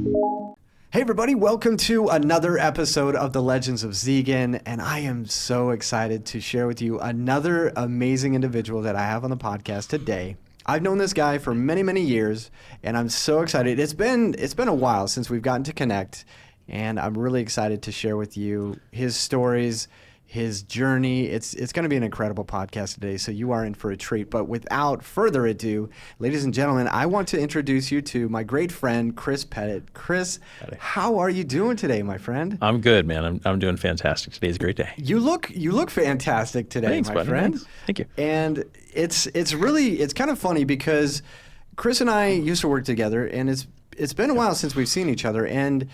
Hey everybody, welcome to another episode of The Legends of Zegan, and I am so excited to share with you another amazing individual that I have on the podcast today. I've known this guy for many, many years, and I'm so excited. It's been a while since we've gotten to connect, and I'm really excited to share with you his stories, his journey. It's going to be an incredible podcast today, so you are in for a treat. But without further ado, ladies and gentlemen, I want to introduce you to my great friend, Chris Pettit. Chris, how are you doing today, my friend? I'm good, man. I'm doing fantastic. Today's a great day. You look fantastic today, Thanks, my buddy. friend. Thanks. Thank you. And it's kind of funny because Chris and I used to work together, and it's been a while since we've seen each other. And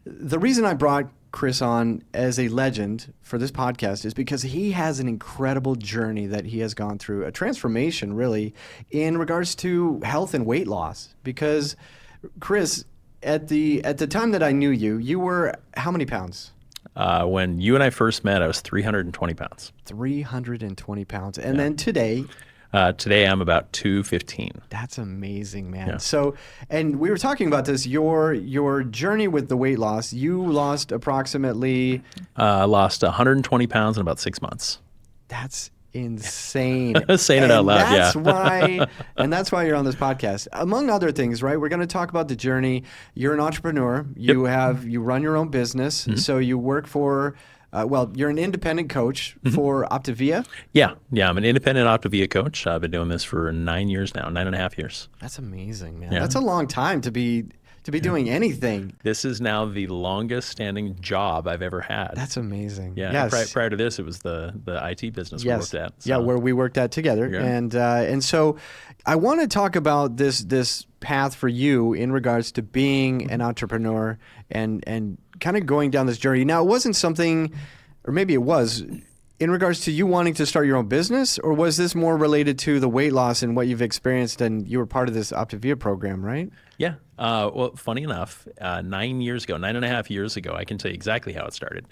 the reason I brought Chris on as a legend for this podcast is because he has an incredible journey that he has gone through, a transformation really in regards to health and weight loss. Because Chris, at the time that I knew you, you were how many pounds? When you and I first met, I was 320 pounds. 320 pounds. And then today? Today I'm about 215. That's amazing, man. Yeah. So, and we were talking about this, your journey with the weight loss. You lost approximately... I lost 120 pounds in about 6 months. That's insane. Saying it out loud, And that's why you're on this podcast. Among other things, right? We're going to talk about the journey. You're an entrepreneur. You run your own business. Mm-hmm. So you work for... you're an independent coach for OPTAVIA? Yeah, I'm an independent OPTAVIA coach. I've been doing this for 9 years now, 9.5 years. That's amazing, man. Yeah. That's a long time to be doing anything. This is now the longest standing job I've ever had. That's amazing. Yeah. Yes. Prior to this, it was the IT business we worked at. So. Yeah, where we worked at together. Yeah. And so I want to talk about this path for you in regards to being an entrepreneur and kind of going down this journey. Now, it wasn't something, or maybe it was, in regards to you wanting to start your own business, or was this more related to the weight loss and what you've experienced and you were part of this OPTAVIA program, right? Yeah. Well, funny enough, 9.5 years ago, I can tell you exactly how it started.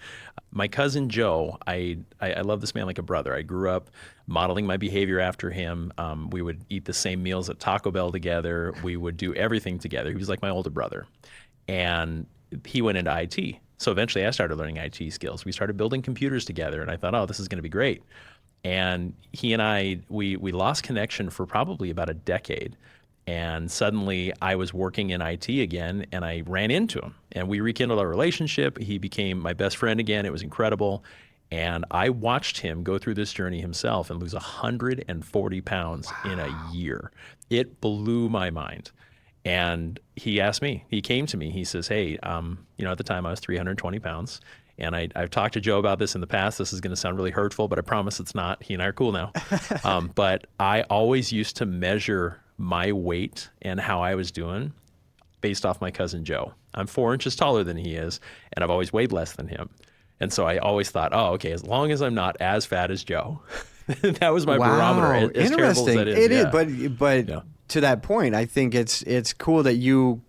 My cousin Joe, I love this man like a brother. I grew up modeling my behavior after him. We would eat the same meals at Taco Bell together. We would do everything together. He was like my older brother. And he went into IT. So eventually I started learning IT skills. We started building computers together, and I thought, oh, this is going to be great. And he and I, we lost connection for probably about a decade. And suddenly I was working in IT again, and I ran into him. And we rekindled our relationship. He became my best friend again. It was incredible. And I watched him go through this journey himself and lose 140 pounds in a year. It blew my mind. And he came to me, he says, hey, at the time I was 320 pounds. And I've talked to Joe about this in the past. This is going to sound really hurtful, but I promise it's not. He and I are cool now. But I always used to measure my weight and how I was doing based off my cousin Joe. I'm 4 inches taller than he is, and I've always weighed less than him. And so I always thought, oh, okay, as long as I'm not as fat as Joe, that was my barometer. As interesting. Terrible as that is. It is, but yeah. To that point, I think it's cool that you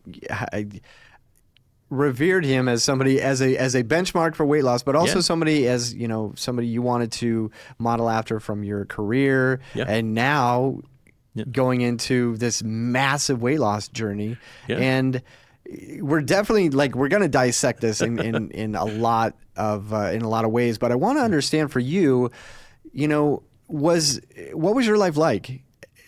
revered him as somebody as a benchmark for weight loss, but also somebody as somebody you wanted to model after from your career, and now going into this massive weight loss journey. And we're definitely we're going to dissect this in a lot of ways. But I want to understand for you, what was your life like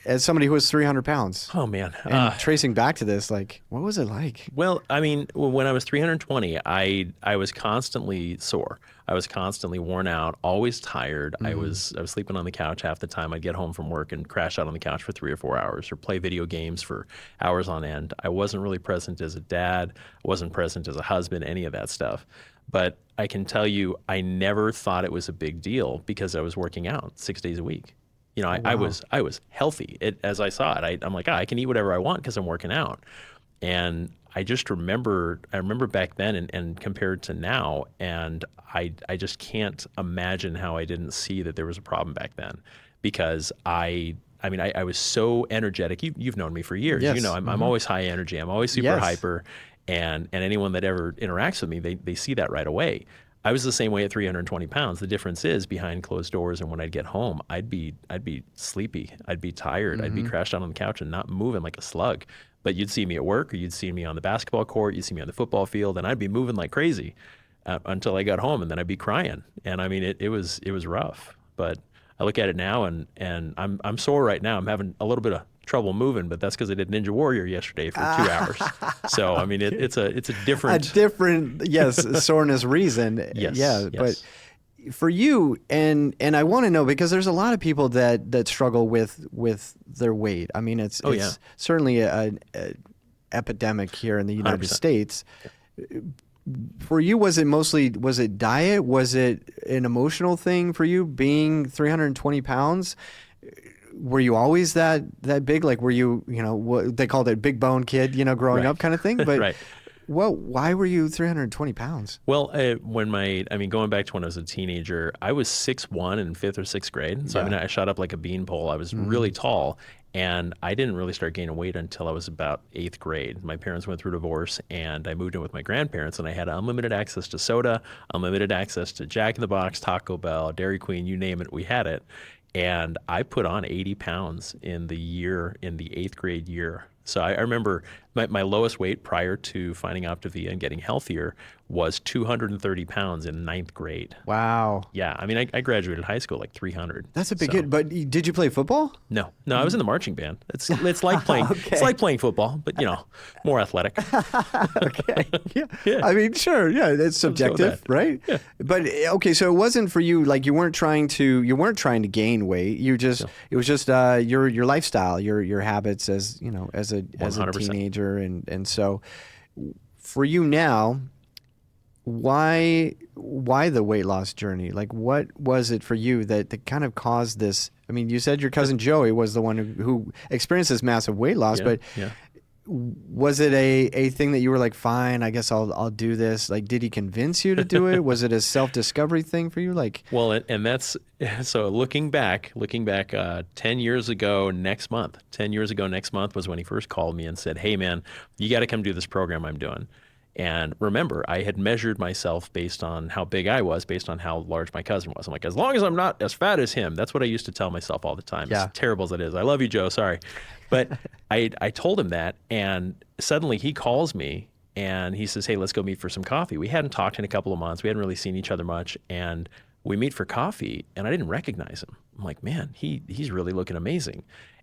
as somebody who was 300 pounds? Oh, man. And tracing back to this, what was it like? Well, I mean, when I was 320, I was constantly sore. I was constantly worn out, always tired. Mm-hmm. I was sleeping on the couch half the time. I'd get home from work and crash out on the couch for 3 or 4 hours or play video games for hours on end. I wasn't really present as a dad. I wasn't present as a husband, any of that stuff. But I can tell you, I never thought it was a big deal because I was working out 6 days a week. I was healthy. As I saw it, I'm like, I can eat whatever I want because I'm working out. And I just remember back then and compared to now, and I just can't imagine how I didn't see that there was a problem back then, because I was so energetic. You've known me for years. Yes. I'm always high energy. I'm always super hyper. And anyone that ever interacts with me, they see that right away. I was the same way at 320 pounds. The difference is behind closed doors, and when I'd get home, I'd be sleepy. I'd be tired. I'd be crashed out on the couch and not moving like a slug. But you'd see me at work, or you'd see me on the basketball court, you'd see me on the football field, and I'd be moving like crazy until I got home, and then I'd be crying. And I mean, it was rough. But I look at it now, and I'm sore right now. I'm having a little bit of trouble moving, but that's because I did Ninja Warrior yesterday for 2 hours. So I mean, it's a different soreness reason. Yes, yeah, yes. But for you, and I want to know, because there's a lot of people that struggle with their weight. I mean, it's certainly an epidemic here in the United 100%. States. For you, was it diet? Was it an emotional thing for you, being 320 pounds? Were you always that big? Like, were you, what they called it, big bone kid, growing up kind of thing? But Right. why were you 320 pounds? Well, going back to when I was a teenager, I was 6'1" in 5th or 6th grade. So I mean, I shot up like a beanpole. I was really tall, and I didn't really start gaining weight until I was about 8th grade. My parents went through divorce, and I moved in with my grandparents, and I had unlimited access to soda, unlimited access to Jack in the Box, Taco Bell, Dairy Queen, you name it, we had it. And I put on 80 pounds in the 8th grade year. So I remember my lowest weight prior to finding OPTAVIA and getting healthier was 230 pounds in 9th grade. Wow. Yeah, I mean, I graduated high school like 300. That's a big hit. But did you play football? No, I was in the marching band. It's like playing it's like playing football, but more athletic. Okay. Yeah. I mean, sure. Yeah, it's subjective, right? Yeah. But okay, so it wasn't for you. Like, you weren't trying to gain weight. It was just your lifestyle, your habits as a 100%. teenager, and so for you now. Why the weight loss journey? Like, what was it for you that kind of caused this? I mean, you said your cousin Joey was the one who experienced this massive weight loss, but was it a thing that you were like, fine, I guess I'll do this? Like, did he convince you to do it? Was it a self-discovery thing for you? Like, well, and that's so looking back 10 years ago next month was when he first called me and said, hey man, you got to come do this program I'm doing. And remember, I had measured myself based on how big I was, based on how large my cousin was. I'm like, as long as I'm not as fat as him, that's what I used to tell myself all the time. Yeah. As terrible as it is. I love you, Joe. Sorry. But I told him that, and suddenly he calls me and he says, hey, let's go meet for some coffee. We hadn't talked in a couple of months. We hadn't really seen each other much. And we meet for coffee, and I didn't recognize him. I'm like, man, he's really looking amazing.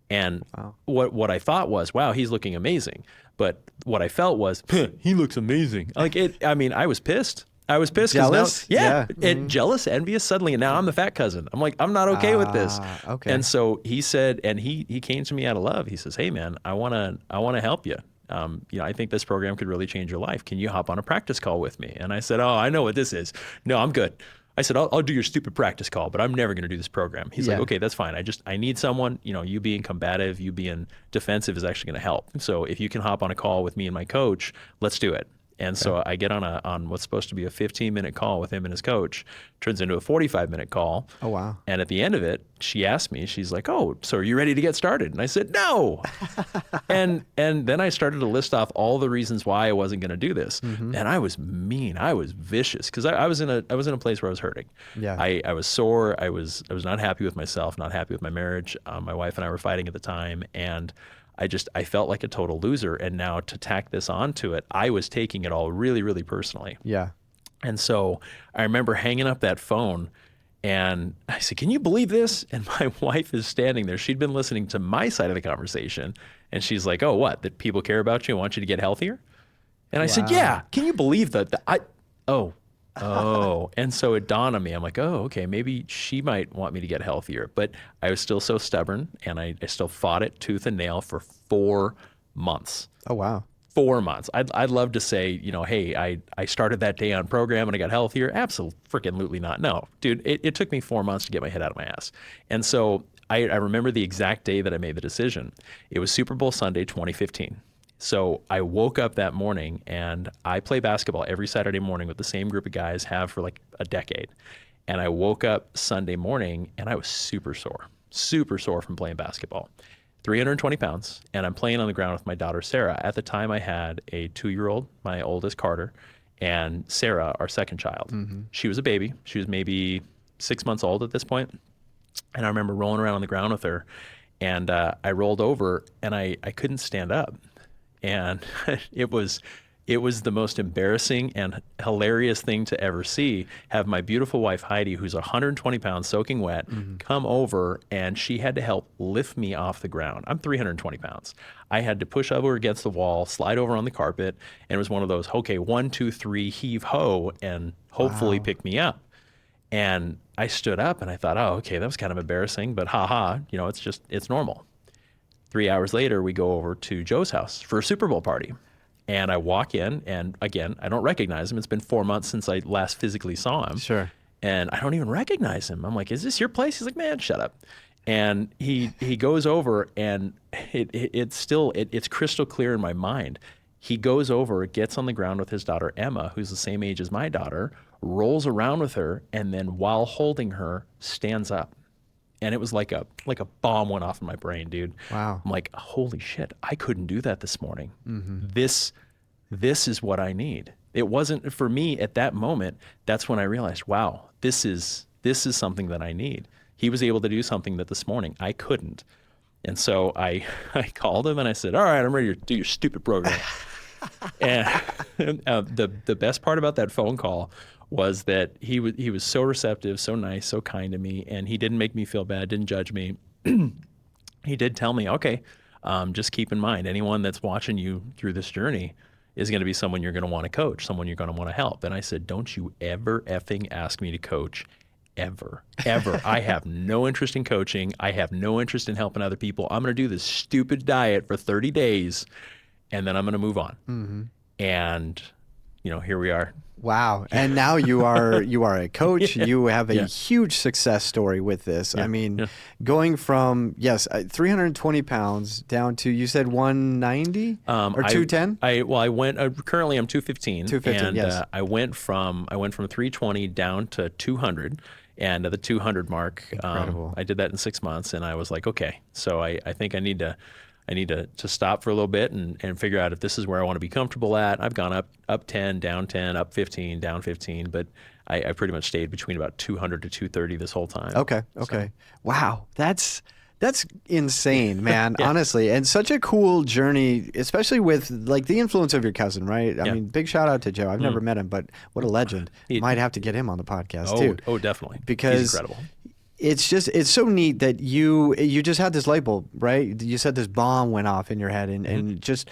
And what I thought was, wow, he's looking amazing. But what I felt was, he looks amazing. Like it. I mean, I was pissed. Jealous? Now, and jealous, envious suddenly. And now I'm the fat cousin. I'm like, I'm not okay with this. Okay. And so he said, and he came to me out of love. He says, hey man, I want to help you. I think this program could really change your life. Can you hop on a practice call with me? And I said, oh, I know what this is. No, I'm good. I said, I'll do your stupid practice call, but I'm never going to do this program. He's like, okay, that's fine. I need someone, you being combative, you being defensive is actually going to help. So if you can hop on a call with me and my coach, let's do it. And so I get on what's supposed to be a 15-minute call with him and his coach, turns into a 45-minute call. Oh, wow. And at the end of it, she asked me, she's like, oh, so are you ready to get started? And I said, no. and then I started to list off all the reasons why I wasn't going to do this. Mm-hmm. And I was mean. I was vicious because I was in a place where I was hurting. Yeah. I was sore. I was not happy with myself, not happy with my marriage. My wife and I were fighting at the time. And I felt like a total loser. And now to tack this onto it, I was taking it all really, really personally. Yeah. And so I remember hanging up that phone and I said, can you believe this? And my wife is standing there. She'd been listening to my side of the conversation. And she's like, oh, what? That people care about you and want you to get healthier? And I said, yeah. Can you believe that? And so it dawned on me. I'm like, oh, okay, maybe she might want me to get healthier. But I was still so stubborn, and I still fought it tooth and nail for 4 months. Oh, wow. 4 months. I'd love to say, hey, I started that day on program and I got healthier. Absolutely not. No, dude, it took me 4 months to get my head out of my ass. And so I remember the exact day that I made the decision. It was Super Bowl Sunday, 2015. So I woke up that morning, and I play basketball every Saturday morning with the same group of guys, have for like a decade. And I woke up Sunday morning and I was super sore from playing basketball. 320 pounds, and I'm playing on the ground with my daughter, Sarah. At the time I had a 2-year-old, my oldest, Carter, and Sarah, our second child. She was a baby. She was maybe 6 months old at this point. And I remember rolling around on the ground with her, and I rolled over and I couldn't stand up. And it was the most embarrassing and hilarious thing to ever see. Have my beautiful wife, Heidi, who's 120 pounds, soaking wet, come over, and she had to help lift me off the ground. I'm 320 pounds. I had to push over against the wall, slide over on the carpet, and it was one of those, okay, 1, 2, 3, heave ho, and hopefully pick me up. And I stood up and I thought, oh, okay, that was kind of embarrassing, but it's normal. 3 hours later, we go over to Joe's house for a Super Bowl party. And I walk in, and again, I don't recognize him. It's been 4 months since I last physically saw him. Sure. And I don't even recognize him. I'm like, is this your place? He's like, man, shut up. And he goes over, and it's crystal clear in my mind. He goes over, gets on the ground with his daughter, Emma, who's the same age as my daughter, rolls around with her, and then while holding her, stands up. And it was like a bomb went off in my brain, dude. Wow. I'm like, holy shit, I couldn't do that this morning. This is what I need. It wasn't for me at that moment. That's when I realized, wow, this is something that I need. He was able to do something that this morning I couldn't. And so I called him and I said, all right, I'm ready to do your stupid program. And the best part about that phone call was that he was so receptive, so nice, so kind to me, and he didn't make me feel bad, didn't judge me. He did tell me, okay, just keep in mind, anyone that's watching you through this journey is going to be someone you're going to want to coach, someone you're going to want to help. And I said, don't you ever effing ask me to coach, ever. I have no interest in coaching. I have no interest in helping other people. I'm going to do this stupid diet for 30 days, and then I'm going to move on. And, here we are. Wow. And now you are a coach. You have a huge success story with this. I mean, going from, 320 pounds down to, you said 190 or 210? I went, currently I'm 215. 215, and, yes. I went from 320 down to 200. And at the 200 mark, I did that in 6 months. And I was like, okay, so I think I need to stop for a little bit and figure out if this is where I want to be comfortable at. I've gone up 10, down 10, up 15, down 15, but I pretty much stayed between about 200 to 230 this whole time. Okay. So. Wow. That's insane, man, honestly. And such a cool journey, especially with like the influence of your cousin, right? I mean, big shout out to Joe. I've never met him, but what a legend. Might have to get him on the podcast too. Oh, definitely. Because he's incredible. It's so neat that you just had this light bulb, right? You said this bomb went off in your head and just,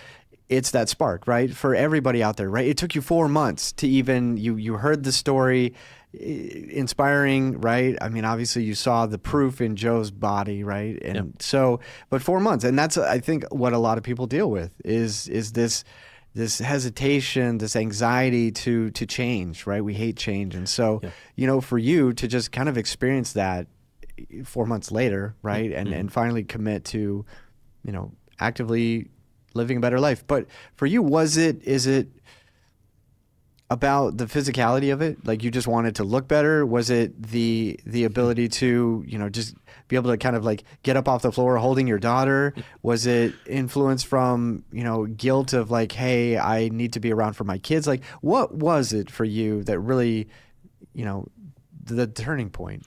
it's that spark, right? For everybody out there, right? It took you 4 months to even, you heard the story, inspiring, right? I mean, obviously you saw the proof in Joe's body, right? And so, but 4 months, and that's, I think, what a lot of people deal with is this hesitation, this anxiety to change, right? We hate change. And so, for you to just kind of experience that 4 months later, right? And finally commit to, actively living a better life. But for you, is it about the physicality of it? Like you just wanted to look better? Was it the ability to, just be able to kind of like get up off the floor holding your daughter? Was it influence from, guilt of like, hey, I need to be around for my kids? Like what was it for you that really, the turning point?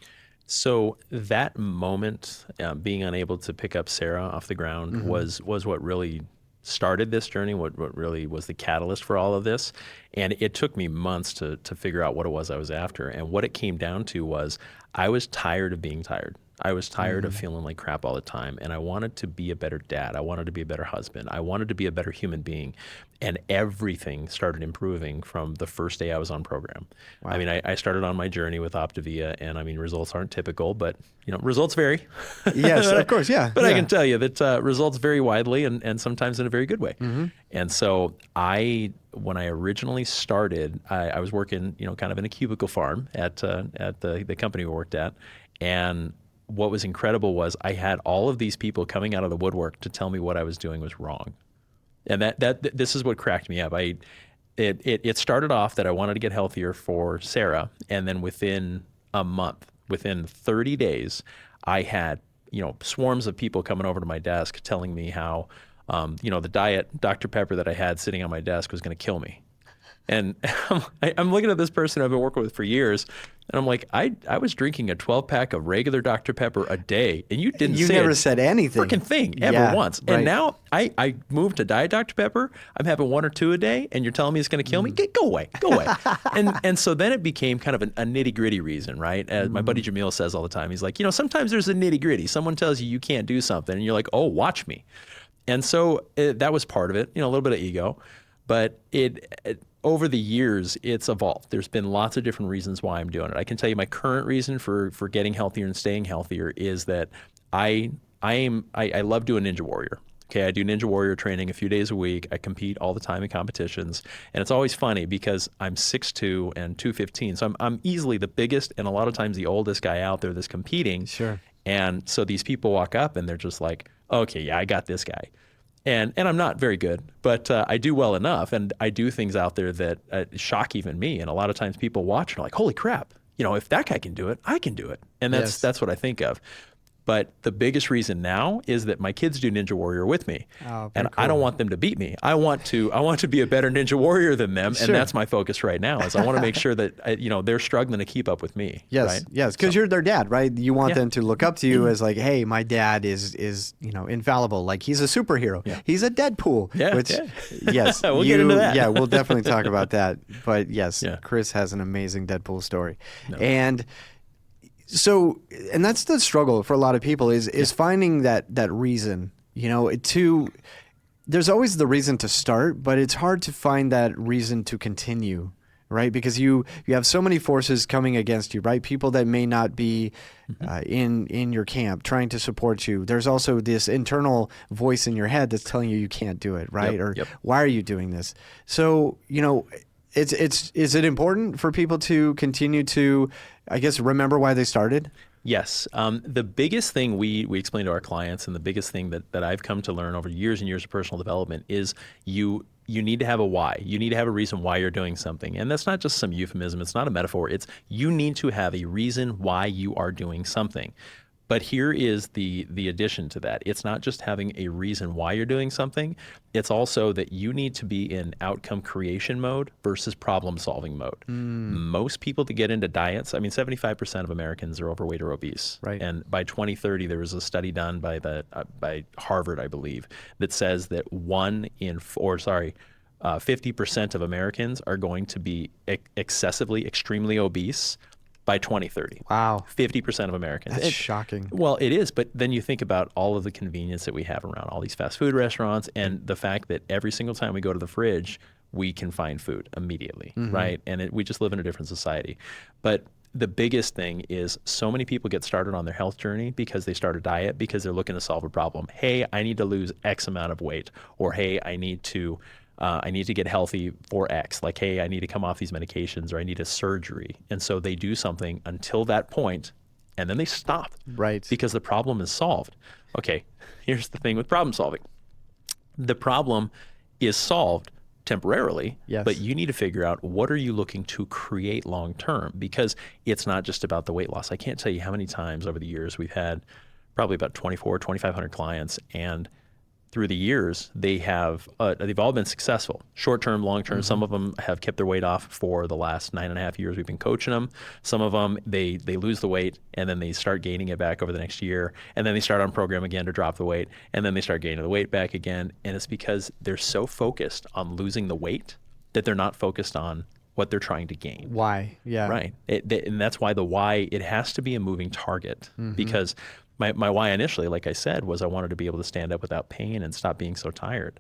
So that moment, being unable to pick up Sarah off the ground was what really started this journey, what really was the catalyst for all of this. And it took me months to figure out what it was I was after. And what it came down to was I was tired of being tired. I was tired of feeling like crap all the time. And I wanted to be a better dad. I wanted to be a better husband. I wanted to be a better human being. And everything started improving from the first day I was on program. Wow. I mean, I started on my journey with OPTAVIA, and I mean, results aren't typical, but results vary. Yes, of course, yeah. But I can tell you that results vary widely and sometimes in a very good way. And so when I originally started, I was working, kind of in a cubicle farm at the company we worked at. And what was incredible was I had all of these people coming out of the woodwork to tell me what I was doing was wrong. And this is what cracked me up. It started off that I wanted to get healthier for Sarah, and then within a month, within 30 days, I had swarms of people coming over to my desk telling me how the diet Dr. Pepper that I had sitting on my desk was going to kill me. And I'm looking at this person I've been working with for years, and I'm like, I was drinking a 12-pack of regular Dr. Pepper a day, and you didn't You say never a said anything. freaking thing ever Yeah, once. right. And now I moved to Diet Dr. Pepper. I'm having 1 or 2 a day, and you're telling me it's going to kill me? Go away. And so then it became kind of a nitty-gritty reason, right? As my buddy Jamil says all the time, he's like, sometimes there's a nitty-gritty. Someone tells you can't do something, and you're like, oh, watch me. And so that was part of it, a little bit of ego. But over the years, it's evolved. There's been lots of different reasons why I'm doing it. I can tell you my current reason for getting healthier and staying healthier is that I love doing Ninja Warrior. Okay, I do Ninja Warrior training a few days a week. I compete all the time in competitions. And it's always funny because I'm 6'2" and 215. So I'm easily the biggest and a lot of times the oldest guy out there that's competing. Sure. And so these people walk up and they're just like, okay, yeah, I got this guy. And I'm not very good, but I do well enough. And I do things out there that shock even me. And a lot of times people watch and are like, holy crap, if that guy can do it, I can do it. And that's what I think of. But the biggest reason now is that my kids do Ninja Warrior with me, and I don't want them to beat me. I want to be a better Ninja Warrior than them, and that's my focus right now. Is I want to make sure that they're struggling to keep up with me. Yes, right? yes, because you're their dad, right? You want them to look up to you as like, hey, my dad is infallible. Like he's a superhero. Yeah. He's a Deadpool. Yeah. Which, yes, we'll get into that. Yeah, we'll definitely talk about that. But yes, Chris has an amazing Deadpool story, and. So, and that's the struggle for a lot of people is finding that reason, there's always the reason to start, but it's hard to find that reason to continue, right? Because you have so many forces coming against you, right? People that may not be in your camp trying to support you. There's also this internal voice in your head that's telling you can't do it, right? Why are you doing this? So, is it important for people to continue to, I guess, remember why they started? Yes. The biggest thing we explain to our clients, and the biggest thing that I've come to learn over years and years of personal development is you need to have a why. You need to have a reason why you're doing something. And that's not just some euphemism. It's not a metaphor. It's you need to have a reason why you are doing something. But here is the addition to that. It's not just having a reason why you're doing something. It's also that you need to be in outcome creation mode versus problem solving mode. Most people that get into diets, 75% of Americans are overweight or obese. Right. And by 2030, there was a study done by Harvard, I believe, that says that 50% of Americans are going to be excessively, extremely obese by 2030. Wow. 50% of Americans. That's shocking. Well, it is, but then you think about all of the convenience that we have around all these fast food restaurants and the fact that every single time we go to the fridge, we can find food immediately, right? And we just live in a different society. But the biggest thing is so many people get started on their health journey because they start a diet because they're looking to solve a problem. Hey, I need to lose X amount of weight, or hey, I need to get healthy for X. Like, hey, I need to come off these medications, or I need a surgery. And so they do something until that point, and then they stop. Right. Because the problem is solved. Okay, here's the thing with problem solving. The problem is solved temporarily, but you need to figure out what are you looking to create long term, because it's not just about the weight loss. I can't tell you how many times over the years we've had probably about 2,500 clients, and through the years, they've all been successful, short-term, long-term. Some of them have kept their weight off for the last 9.5 years we've been coaching them. Some of them, they lose the weight, and then they start gaining it back over the next year, and then they start on program again to drop the weight, and then they start gaining the weight back again. And it's because they're so focused on losing the weight that they're not focused on what they're trying to gain. Why? Yeah. Right. And that's why the why, it has to be a moving target, because my why initially, like I said, was I wanted to be able to stand up without pain and stop being so tired.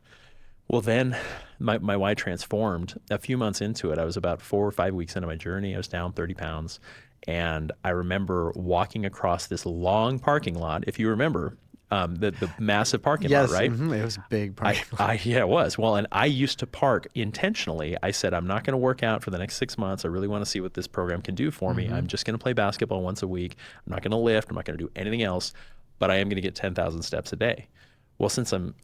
Well, then my why transformed. A few months into it, I was about 4 or 5 weeks into my journey. I was down 30 pounds. And I remember walking across this long parking lot, if you remember, the massive parking lot, right? It was a big parking lot. Yeah, it was. Well, and I used to park intentionally. I said, I'm not going to work out for the next 6 months. I really want to see what this program can do for me. I'm just going to play basketball once a week. I'm not going to lift. I'm not going to do anything else, but I am going to get 10,000 steps a day. Well, since I'm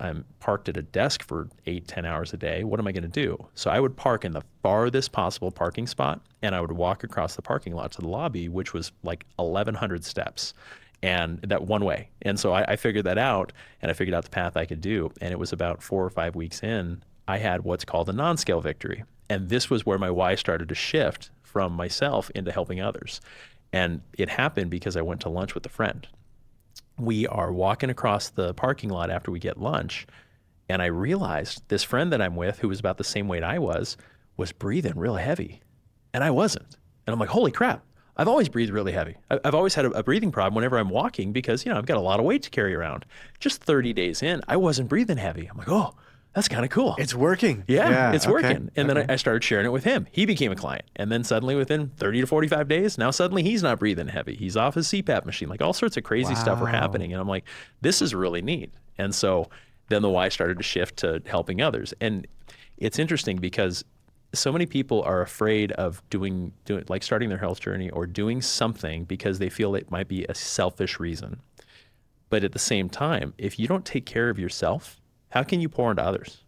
parked at a desk for 8-10 hours a day, what am I going to do? So I would park in the farthest possible parking spot, and I would walk across the parking lot to the lobby, which was like 1,100 steps. And that one way. And so I figured that out, and I figured out the path I could do. And it was about 4 or 5 weeks in, I had what's called a non-scale victory. And this was where my why started to shift from myself into helping others. And it happened because I went to lunch with a friend. We are walking across the parking lot after we get lunch, and I realized this friend that I'm with, who was about the same weight I was breathing real heavy, and I wasn't. And I'm like, holy crap, I've always breathed really heavy. I've always had a breathing problem whenever I'm walking because, I've got a lot of weight to carry around. Just 30 days in, I wasn't breathing heavy. I'm like, oh, that's kind of cool. It's working. Yeah, it's working. And then I started sharing it with him. He became a client. And then suddenly within 30 to 45 days, now suddenly he's not breathing heavy. He's off his CPAP machine. Like all sorts of crazy stuff were happening. And I'm like, this is really neat. And so then the why started to shift to helping others. And it's interesting because so many people are afraid of doing like starting their health journey or doing something because they feel it might be a selfish reason. But at the same time, if you don't take care of yourself, how can you pour into others?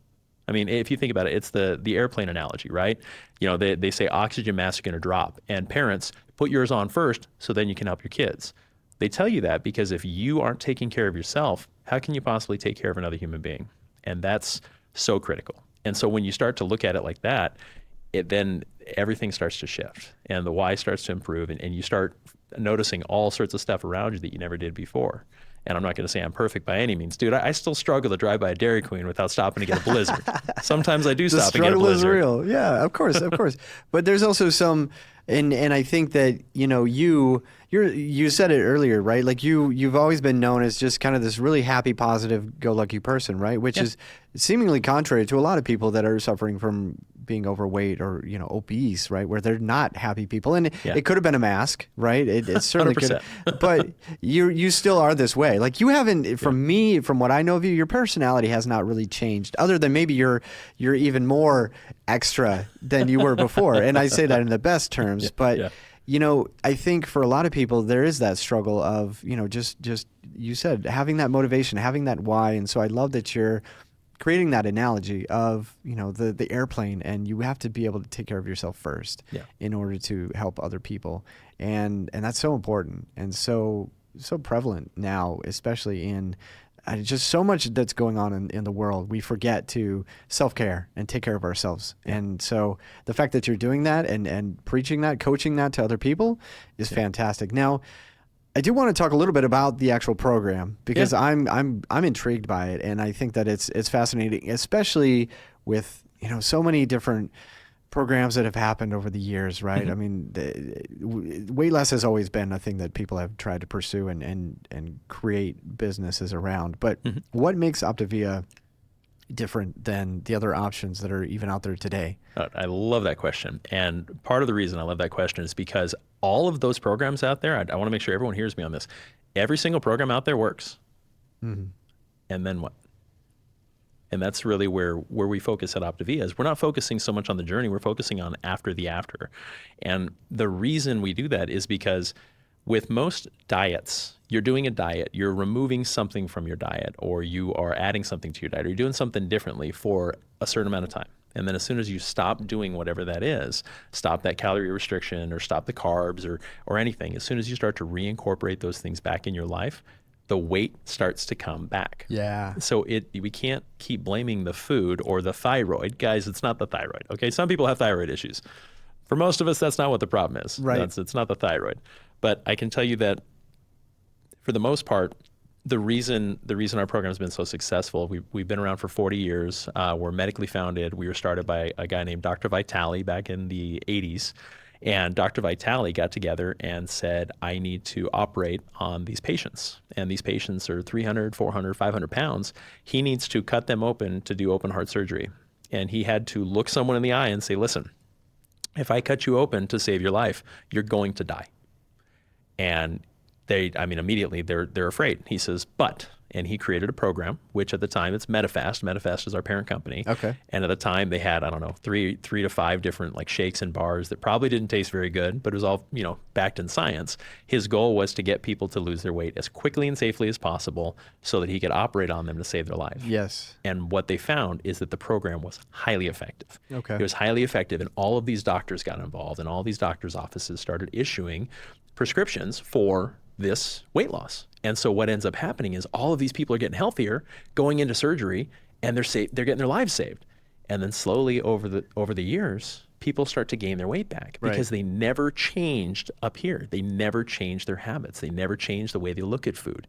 I mean, if you think about it, it's the airplane analogy, right? They say oxygen masks are going to drop, and parents, put yours on first so then you can help your kids. They tell you that because if you aren't taking care of yourself, how can you possibly take care of another human being? And that's so critical. And so when you start to look at it like that, then everything starts to shift and the why starts to improve, and you start noticing all sorts of stuff around you that you never did before. And I'm not going to say I'm perfect by any means. Dude, I still struggle to drive by a Dairy Queen without stopping to get a Blizzard. Sometimes I do stop and get a Blizzard. The struggle is real. Yeah, of course. But there's also some, and I think that, you said it earlier, right? Like you've always been known as just kind of this really happy, positive, go-lucky person, right? Which is seemingly contrary to a lot of people that are suffering from being overweight or, obese, right? Where they're not happy people. And it could have been a mask, right? It certainly 100%. could. But you still are this way. Like you haven't, from what I know of you, your personality has not really changed, other than maybe you're even more extra than you were before. And I say that in the best terms. But I think for a lot of people, there is that struggle of, just you said, having that motivation, having that why. And so I love that you're creating that analogy of, the airplane, and you have to be able to take care of yourself first in order to help other people. And that's so important and so prevalent now, especially in just so much that's going on in the world. We forget to self-care and take care of ourselves. And so the fact that you're doing that and preaching that, coaching that to other people is fantastic. Now, I do want to talk a little bit about the actual program because I'm intrigued by it, and I think that it's fascinating, especially with so many different programs that have happened over the years, right? Mm-hmm. I mean, weight loss has always been a thing that people have tried to pursue and create businesses around. But what makes OPTAVIA different than the other options that are even out there today? I love that question. And part of the reason I love that question is because all of those programs out there, I want to make sure everyone hears me on this. Every single program out there works. Mm-hmm. And then what? And that's really where we focus at OPTAVIA is we're not focusing so much on the journey, we're focusing on after the after. And the reason we do that is because with most diets, you're doing a diet, you're removing something from your diet, or you are adding something to your diet, or you're doing something differently for a certain amount of time. And then as soon as you stop doing whatever that is, stop that calorie restriction or stop the carbs or anything, as soon as you start to reincorporate those things back in your life, the weight starts to come back. Yeah. So we can't keep blaming the food or the thyroid. Guys, it's not the thyroid, okay? Some people have thyroid issues. For most of us, that's not what the problem is. Right. It's not the thyroid. But I can tell you that for the most part, the reason our program has been so successful, we've been around for 40 years. We're medically founded. We were started by a guy named Dr. Vitale back in the 80s. And Dr. Vitale got together and said, I need to operate on these patients. And these patients are 300, 400, 500 pounds. He needs to cut them open to do open heart surgery. And he had to look someone in the eye and say, listen, if I cut you open to save your life, you're going to die. And immediately they're afraid. He says, and he created a program, which at the time it's Medifast. Medifast is our parent company. Okay. And at the time they had, three to five different like shakes and bars that probably didn't taste very good, but it was all, backed in science. His goal was to get people to lose their weight as quickly and safely as possible so that he could operate on them to save their life. Yes. And what they found is that the program was highly effective. Okay. It was highly effective, and all of these doctors got involved, and all these doctors' offices started issuing prescriptions for this weight loss. And so what ends up happening is all of these people are getting healthier, going into surgery, and they're getting their lives saved. And then slowly over the years, people start to gain their weight back because they never changed up here. They never changed their habits. They never changed the way they look at food.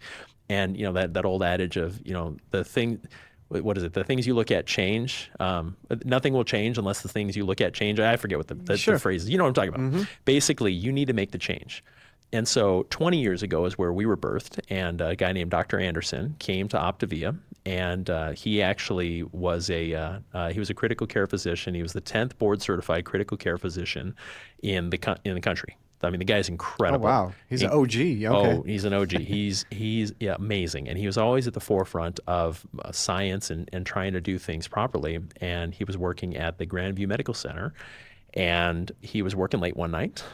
And that old adage of, the things you look at change. Nothing will change unless the things you look at change. I forget what the phrase is. You know what I'm talking about. Basically, you need to make the change. And so 20 years ago is where we were birthed, and a guy named Dr. Anderson came to OPTAVIA, and he actually was he was a critical care physician. He was the 10th board certified critical care physician in the country. I mean, the guy's incredible. Oh, wow. He's an OG. Okay. Oh, he's an OG. He's amazing. And he was always at the forefront of science and trying to do things properly. And he was working at the Grandview Medical Center, and he was working late one night,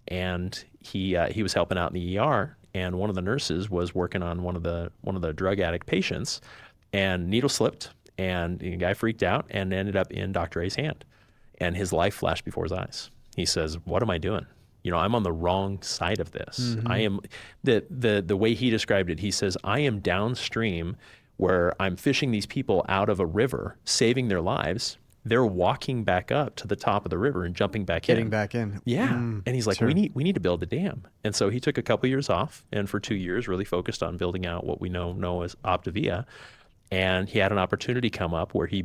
and he was helping out in the ER, and one of the nurses was working on one of the drug addict patients, and needle slipped, and the guy freaked out and ended up in Dr. A's hand, and his life flashed before his eyes. He says, "What am I doing? I'm on the wrong side of this. I am," the way he described it, he says, "I am downstream where I'm fishing these people out of a river, saving their lives. They're walking back up to the top of the river and jumping back Getting back in. Yeah. And he's like, we need to build a dam. And so he took a couple years off, and for 2 years really focused on building out what we know as OPTAVIA. And he had an opportunity come up where he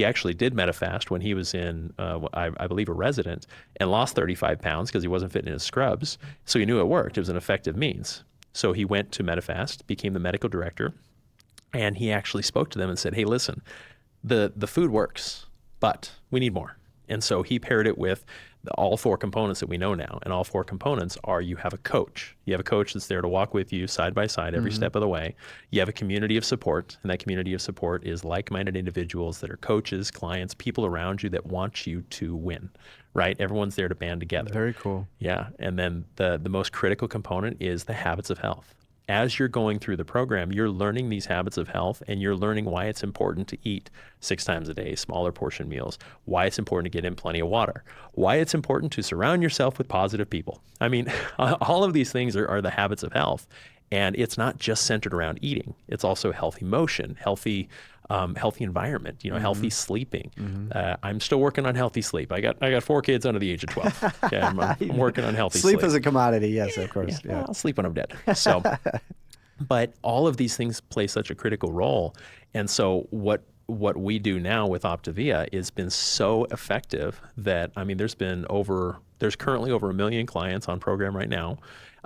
actually did MetaFast when he was in, I believe, a resident, and lost 35 pounds because he wasn't fitting in his scrubs. So he knew it worked. It was an effective means. So he went to MetaFast, became the medical director, and he actually spoke to them and said, hey, listen, the food works, but we need more. And so he paired it with all 4 components that we know now. And all 4 components are: you have a coach. You have a coach that's there to walk with you side by side every step of the way. You have a community of support, and that community of support is like-minded individuals that are coaches, clients, people around you that want you to win, right? Everyone's there to band together. Very cool. Yeah. And then the most critical component is the habits of health. As you're going through the program, you're learning these habits of health, and you're learning why it's important to eat 6 times a day, smaller portion meals, why it's important to get in plenty of water, why it's important to surround yourself with positive people. I mean, all of these things are the habits of health. And it's not just centered around eating. It's also healthy motion, healthy environment, healthy sleeping. I'm still working on healthy sleep. I got 4 kids under the age of 12. Okay, I'm working on healthy sleep. Sleep is a commodity, yes, of course. Yeah. I'll sleep when I'm dead. So, but all of these things play such a critical role. And so what we do now with OPTAVIA has been so effective that, I mean, there's currently over 1 million clients on program right now.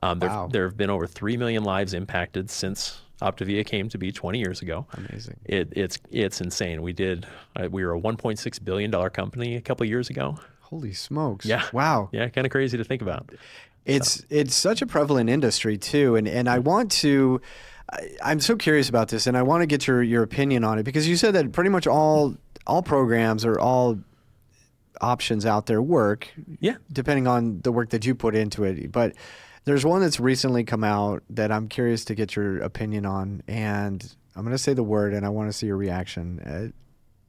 Wow. There have been over 3 million lives impacted since OPTAVIA came to be 20 years ago. Amazing. It's insane. We were a $1.6 billion company a couple of years ago. Holy smokes. Yeah. Wow. Yeah, kind of crazy to think about. It's such a prevalent industry too, and I want to. I'm so curious about this, and I want to get your opinion on it, because you said that pretty much all programs or all options out there work. Yeah. Depending on the work that you put into it, but there's one that's recently come out that I'm curious to get your opinion on, and I'm going to say the word, and I want to see your reaction.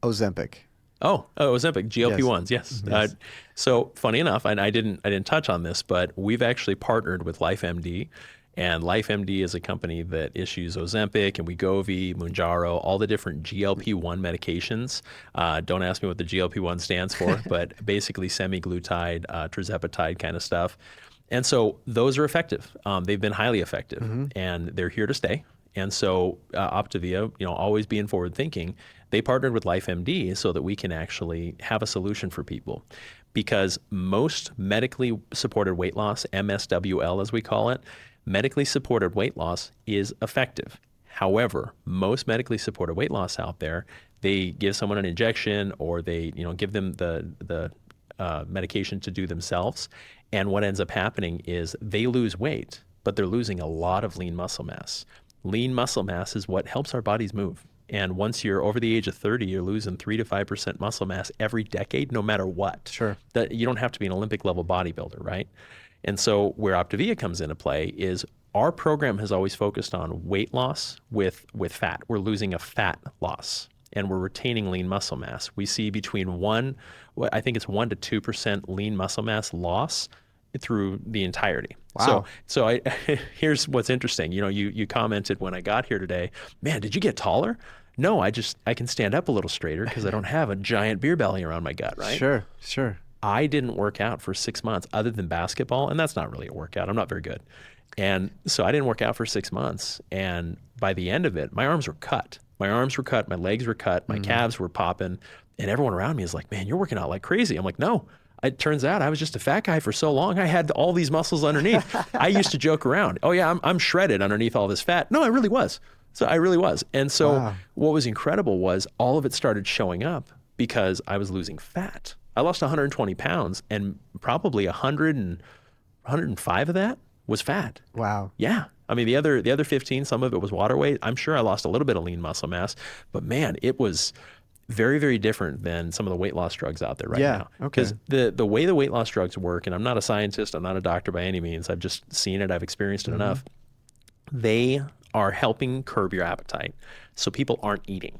Ozempic. Oh, Ozempic, GLP-1s, yes. Yes. So funny enough, and I didn't touch on this, but we've actually partnered with LifeMD, and LifeMD is a company that issues Ozempic and Wegovy, Mounjaro, all the different GLP-1 medications. Don't ask me what the GLP-1 stands for, but basically semaglutide, tirzepatide kind of stuff. And so those are effective. They've been highly effective, and they're here to stay. And so OPTAVIA, always being forward thinking, they partnered with LifeMD so that we can actually have a solution for people. Because most medically supported weight loss, MSWL as we call it, medically supported weight loss is effective. However, most medically supported weight loss out there, they give someone an injection, or they give them the medication to do themselves. And what ends up happening is they lose weight, but they're losing a lot of lean muscle mass. Lean muscle mass is what helps our bodies move. And once you're over the age of 30, you're losing 3 to 5% muscle mass every decade, no matter what. Sure. That you don't have to be an Olympic level bodybuilder, right? And so where OPTAVIA comes into play is our program has always focused on weight loss with fat. We're losing a fat loss, and we're retaining lean muscle mass. We see between 1 to 2% lean muscle mass loss through the entirety. Wow. So here's what's interesting. You commented when I got here today, man, did you get taller? No, I can stand up a little straighter because I don't have a giant beer belly around my gut, right? Sure. I didn't work out for 6 months other than basketball, and that's not really a workout. I'm not very good. And so I didn't work out for 6 months. And by the end of it, my arms were cut. My arms were cut, my legs were cut, my calves were popping, and everyone around me is like, man, you're working out like crazy. I'm like, no. It turns out I was just a fat guy for so long. I had all these muscles underneath. I used to joke around. Oh yeah, I'm shredded underneath all this fat. No, I really was. So I really was. And so what was incredible was all of it started showing up because I was losing fat. I lost 120 pounds and probably 105 of that was fat. Wow. Yeah. I mean, the other 15, some of it was water weight. I'm sure I lost a little bit of lean muscle mass, but man, it was very, very different than some of the weight loss drugs out there right now. Okay. Because the way the weight loss drugs work, and I'm not a scientist, I'm not a doctor by any means, I've just seen it, I've experienced it enough. They are helping curb your appetite. So people aren't eating.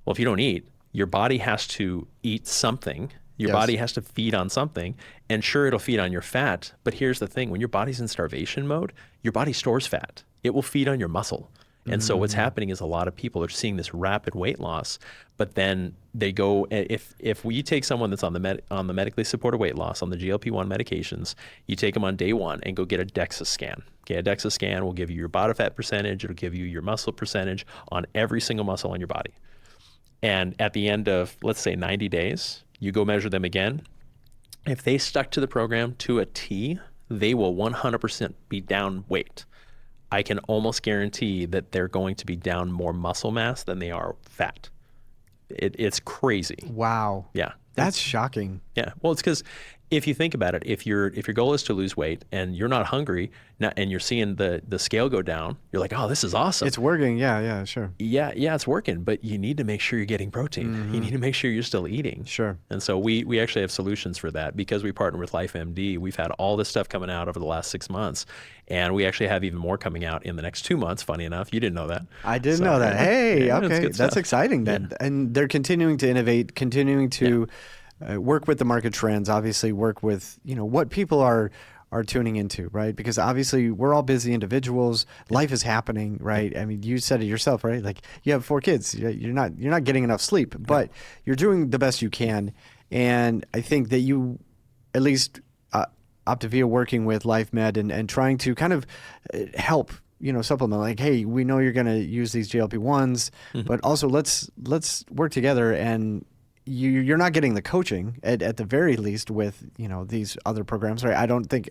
Well, if you don't eat, your body has to eat something. Your body has to feed on something, and sure, it'll feed on your fat. But here's the thing, when your body's in starvation mode, your body stores fat. It will feed on your muscle. And so what's happening is a lot of people are seeing this rapid weight loss, but then they go, if we take someone that's on the medically supported weight loss, on the GLP-1 medications, you take them on day one and go get a DEXA scan. Okay, a DEXA scan will give you your body fat percentage, it'll give you your muscle percentage on every single muscle on your body. And at the end of, let's say 90 days, you go measure them again. If they stuck to the program to a T, they will 100% be down weight. I can almost guarantee that they're going to be down more muscle mass than they are fat. It's crazy. Wow. Yeah. That's shocking. Yeah. Well, it's because if you think about it, if your goal is to lose weight and you're not hungry and you're seeing the scale go down, you're like, oh, this is awesome. It's working. Yeah, sure. Yeah, it's working, but you need to make sure you're getting protein. You need to make sure you're still eating. Sure. And so we actually have solutions for that because we partner with LifeMD. We've had all this stuff coming out over the last 6 months, and we actually have even more coming out in the next 2 months. Funny enough, you didn't know that. I didn't know that. Hey, yeah, okay, that's exciting then. Yeah. And they're continuing to innovate, continuing to work with the market trends. Obviously, work with what people are tuning into, right? Because obviously we're all busy individuals. Life is happening, right? I mean, you said it yourself, right? Like you have 4 kids. You're not getting enough sleep, but you're doing the best you can. And I think that you, at least OPTAVIA, working with LifeMed and trying to kind of help supplement, like, hey, we know you're going to use these GLP-1s, but also let's work together. And you're not getting the coaching at the very least with these other programs, right? I don't think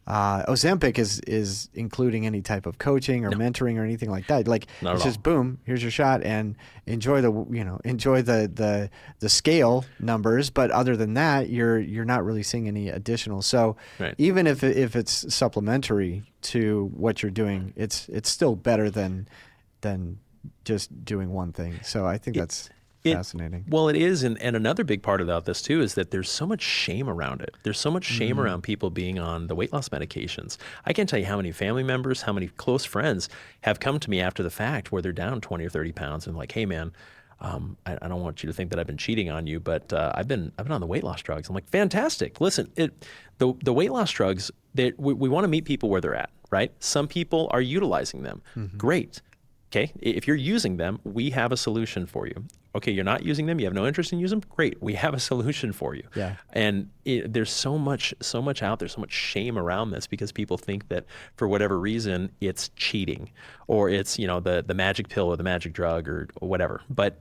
Ozempic is including any type of coaching or mentoring or anything like that. Like it's just boom, here's your shot, and enjoy the scale numbers. But other than that, you're not really seeing any additional. So even if it's supplementary to what you're doing, it's still better than just doing one thing. So I think that's fascinating. Well, it is. And another big part about this too is that there's so much shame around it. There's so much shame around people being on the weight loss medications. I can't tell you how many family members, how many close friends have come to me after the fact where they're down 20 or 30 pounds and like, hey man, I don't want you to think that I've been cheating on you, but I've been on the weight loss drugs. I'm like, fantastic. Listen, the weight loss drugs, we want to meet people where they're at, right? Some people are utilizing them. Great. Okay, if you're using them, we have a solution for you. Okay, you're not using them, you have no interest in using them, great, we have a solution for you. Yeah. And there's so much out there, so much shame around this because people think that for whatever reason it's cheating or it's the magic pill or the magic drug or whatever. But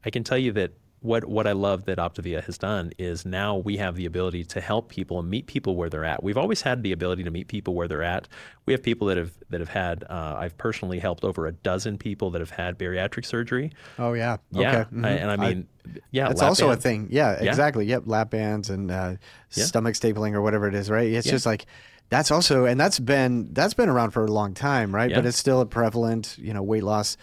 I can tell you that what I love that OPTAVIA has done is now we have the ability to help people and meet people where they're at. We've always had the ability to meet people where they're at. We have people that have had, I've personally helped over a dozen people that have had bariatric surgery. Oh yeah. Yeah. Okay. Yeah. That's also a thing. Yeah, exactly. Yep. Lap bands and stomach stapling or whatever it is, right? It's just like, that's also, and that's been around for a long time, right? Yeah. But it's still a prevalent, weight loss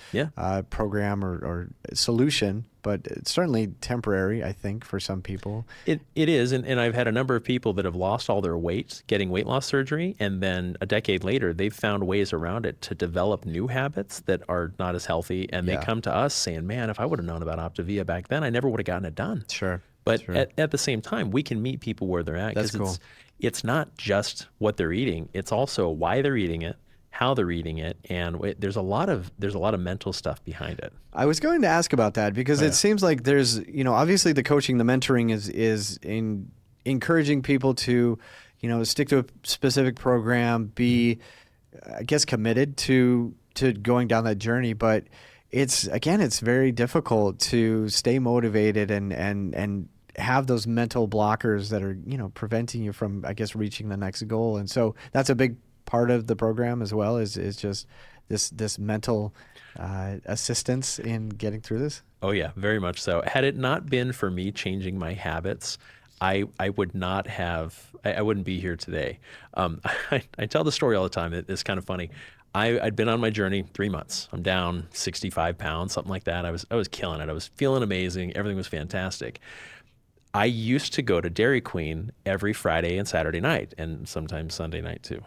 program or solution. But it's certainly temporary, I think, for some people. It is, and I've had a number of people that have lost all their weight getting weight loss surgery, and then a decade later, they've found ways around it to develop new habits that are not as healthy, and they come to us saying, man, if I would have known about OPTAVIA back then, I never would have gotten it done. Sure. But at the same time, we can meet people where they're at. That's cool. It's not just what they're eating. It's also why they're eating it how they're eating it, and there's a lot of mental stuff behind it. I was going to ask about that because it seems like there's, obviously the coaching, the mentoring is in encouraging people to, stick to a specific program, be, I guess, committed to going down that journey. But it's very difficult to stay motivated and have those mental blockers that are, preventing you from, I guess, reaching the next goal. And so that's a big part of the program as well, is just this mental assistance in getting through this. Oh yeah, very much so. Had it not been for me changing my habits, I wouldn't be here today. I tell the story all the time. It's kind of funny. I'd been on my journey 3 months. I'm down 65 pounds, something like that. I was killing it. I was feeling amazing. Everything was fantastic. I used to go to Dairy Queen every Friday and Saturday night, and sometimes Sunday night too.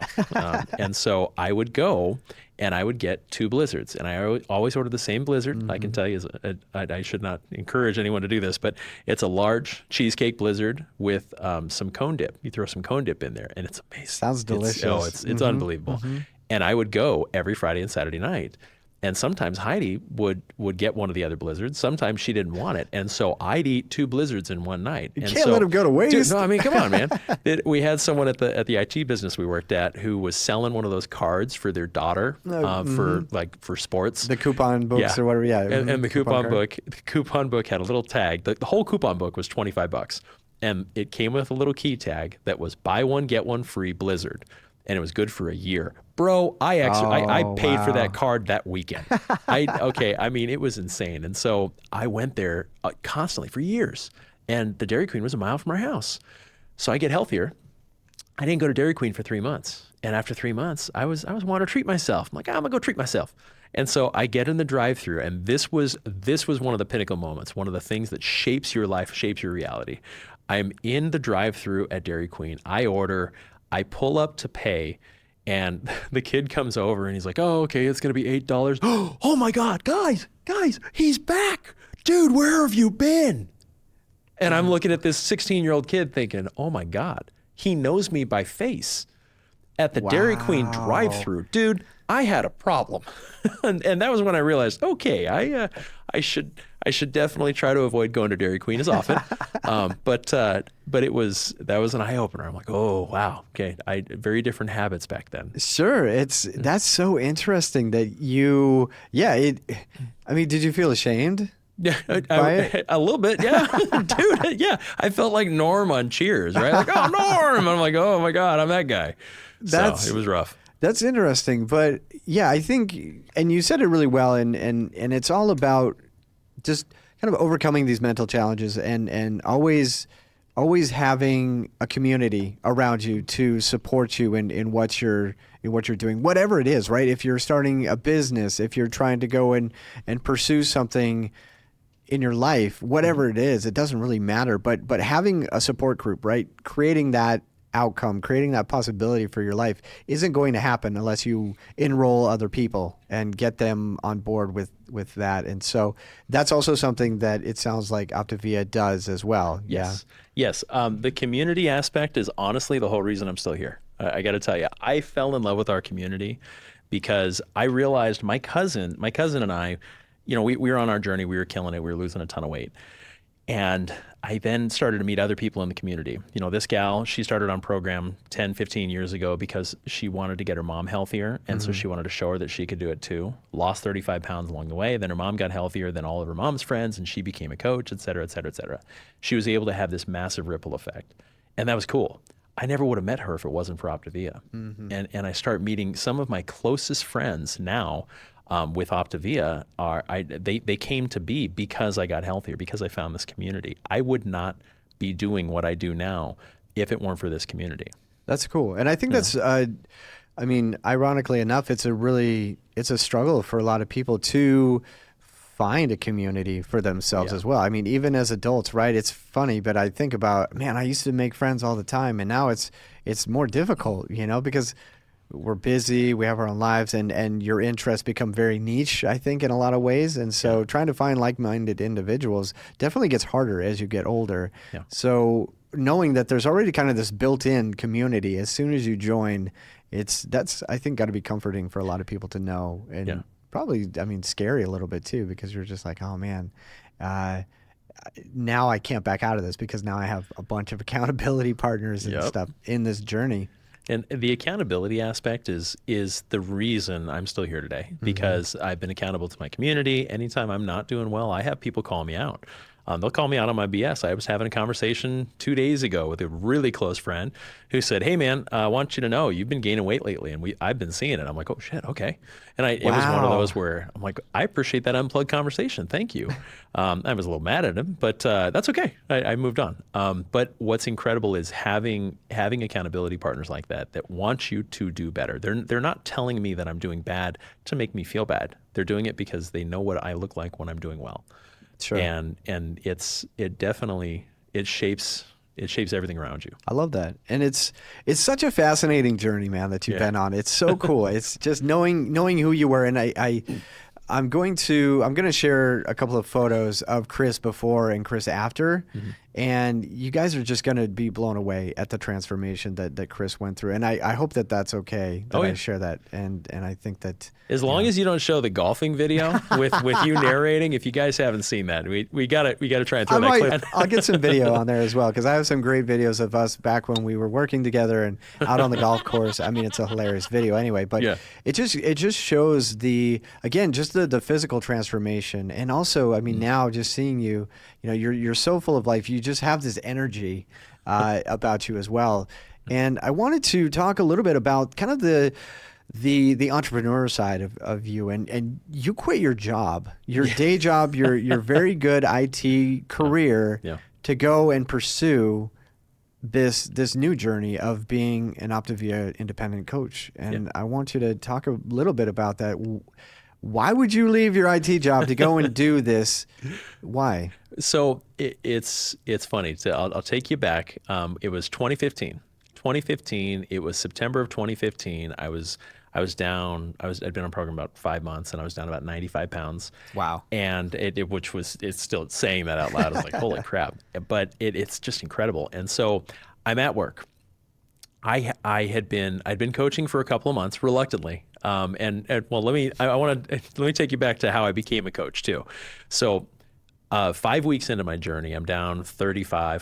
And so I would go and I would get 2 blizzards, and I always order the same blizzard. Mm-hmm. I can tell you, I should not encourage anyone to do this, but it's a large cheesecake blizzard with some cone dip. You throw some cone dip in there, and it's amazing. Sounds delicious. It's unbelievable. Mm-hmm. And I would go every Friday and Saturday night. And sometimes Heidi would get one of the other blizzards. Sometimes she didn't want it. And so I'd eat 2 blizzards in one night. You can't let them go to waste. Dude, no, I mean, come on, man. We had someone at the IT business we worked at who was selling one of those cards for their daughter for sports. The coupon books or whatever, yeah. And the coupon book had a little tag. The whole coupon book was $25. And it came with a little key tag that was buy one, get one free blizzard. And it was good for a year. Bro, I paid for that card that weekend. I mean, it was insane. And so I went there constantly for years. And the Dairy Queen was a mile from our house. So I get healthier. I didn't go to Dairy Queen for 3 months. And after 3 months, I was wanting to treat myself. I'm like, I'm gonna go treat myself. And so I get in the drive-thru, and this was one of the pinnacle moments, one of the things that shapes your life, shapes your reality. I'm in the drive-thru at Dairy Queen. I order. I pull up to pay, and the kid comes over and he's like, oh, okay, it's going to be $8. Oh my God, guys, he's back. Dude, where have you been? And I'm looking at this 16-year-old kid thinking, oh my God, he knows me by face at the Dairy Queen drive-thru. Dude, I had a problem. and that was when I realized, okay, I should definitely try to avoid going to Dairy Queen as often. But that was an eye opener. I'm like, oh wow, okay, very different habits back then. Sure, that's so interesting that you. Yeah, I mean, did you feel ashamed? Yeah, a little bit, yeah. Dude, yeah. I felt like Norm on Cheers, right? Like, oh, Norm. I'm like, oh my God, I'm that guy. So it was rough. That's interesting. But yeah, I think, and you said it really well, and it's all about just kind of overcoming these mental challenges and always having a community around you to support you in what you're doing, whatever it is, right? If you're starting a business, if you're trying to go and pursue something in your life, whatever it is, it doesn't really matter. But having a support group, right? Creating that outcome, creating that possibility for your life isn't going to happen unless you enroll other people and get them on board with that. And so that's also something that it sounds like OPTAVIA does as well. Yes. Yeah. Yes. The community aspect is honestly the whole reason I'm still here. I got to tell you, I fell in love with our community because I realized my cousin and I, we were on our journey. We were killing it. We were losing a ton of weight. And I then started to meet other people in the community. This gal, she started on program 10, 15 years ago because she wanted to get her mom healthier. And so she wanted to show her that she could do it too. Lost 35 pounds along the way. Then her mom got healthier than all of her mom's friends, and she became a coach, et cetera, et cetera, et cetera. She was able to have this massive ripple effect. And that was cool. I never would have met her if it wasn't for OPTAVIA. And I start meeting some of my closest friends now with OPTAVIA. They came to be because I got healthier, because I found this community. I would not be doing what I do now if it weren't for this community. That's cool. And I think that's, ironically enough, it's a struggle for a lot of people to find a community for themselves as well. I mean, even as adults, right? It's funny, but I think about, man, I used to make friends all the time, and now it's more difficult, because we're busy, we have our own lives, and your interests become very niche, I think, in a lot of ways. And so trying to find like-minded individuals definitely gets harder as you get older. Yeah. So knowing that there's already kind of this built-in community as soon as you join, that's I think got to be comforting for a lot of people to know, and probably, I mean, scary a little bit too, because you're just like, oh man, now I can't back out of this because now I have a bunch of accountability partners and stuff in this journey. And the accountability aspect is the reason I'm still here today, because I've been accountable to my community. Anytime I'm not doing well, I have people call me out. They'll call me out on my BS. I was having a conversation 2 days ago with a really close friend who said, "Hey man, I want you to know you've been gaining weight lately, and I've been seeing it." I'm like, "Oh shit, okay." And it was one of those where I'm like, "I appreciate that unplugged conversation. Thank you." I was a little mad at him, but that's okay. I moved on. But what's incredible is having accountability partners like that want you to do better. They're not telling me that I'm doing bad to make me feel bad. They're doing it because they know what I look like when I'm doing well. Sure. And it definitely shapes everything around you. I love that. And it's such a fascinating journey, man, that you've been on. It's so cool. It's just knowing who you were. And I'm going to share a couple of photos of Chris before and Chris after. And you guys are just going to be blown away at the transformation that Chris went through. And I hope that that's okay that I share that. And I think that as long as you don't show the golfing video with you narrating, if you guys haven't seen that, we gotta try and throw that clip. I'll get some video on there as well, because I have some great videos of us back when we were working together and out on the golf course. I mean, it's a hilarious video anyway, but it just shows the physical transformation. And also, I mean, now just seeing you, you're so full of life. You just have this energy about you as well. And I wanted to talk a little bit about kind of the entrepreneur side of you, and you quit your job, your day job, your very good IT career to go and pursue this new journey of being an OPTAVIA independent coach. And I want you to talk a little bit about that. Why would you leave your IT job to go and do this? Why? So it's funny. So I'll take you back. It was 2015. It was September of 2015. I'd been on program about 5 months, and I was down about 95 pounds. Wow. And it's still saying that out loud. I was like, holy crap. But it's just incredible. And so I'm at work. I'd been coaching for a couple of months reluctantly. Well, let me take you back to how I became a coach too. So 5 weeks into my journey, I'm down 43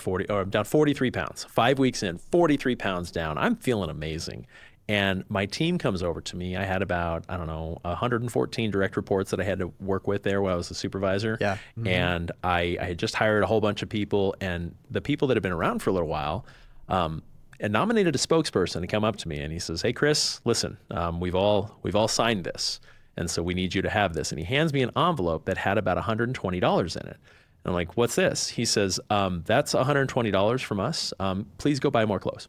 pounds. 5 weeks in, 43 pounds down. I'm feeling amazing. And my team comes over to me. I had about, 114 direct reports that I had to work with there while I was the supervisor. Yeah. Mm-hmm. And I had just hired a whole bunch of people, and the people that had been around for a little while, and nominated a spokesperson to come up to me, and he says, "Hey Chris, listen, we've all signed this, and so we need you to have this." And he hands me an envelope that had about $120 in it. And I'm like, "What's this?" He says, "That's $120 from us. Please go buy more clothes.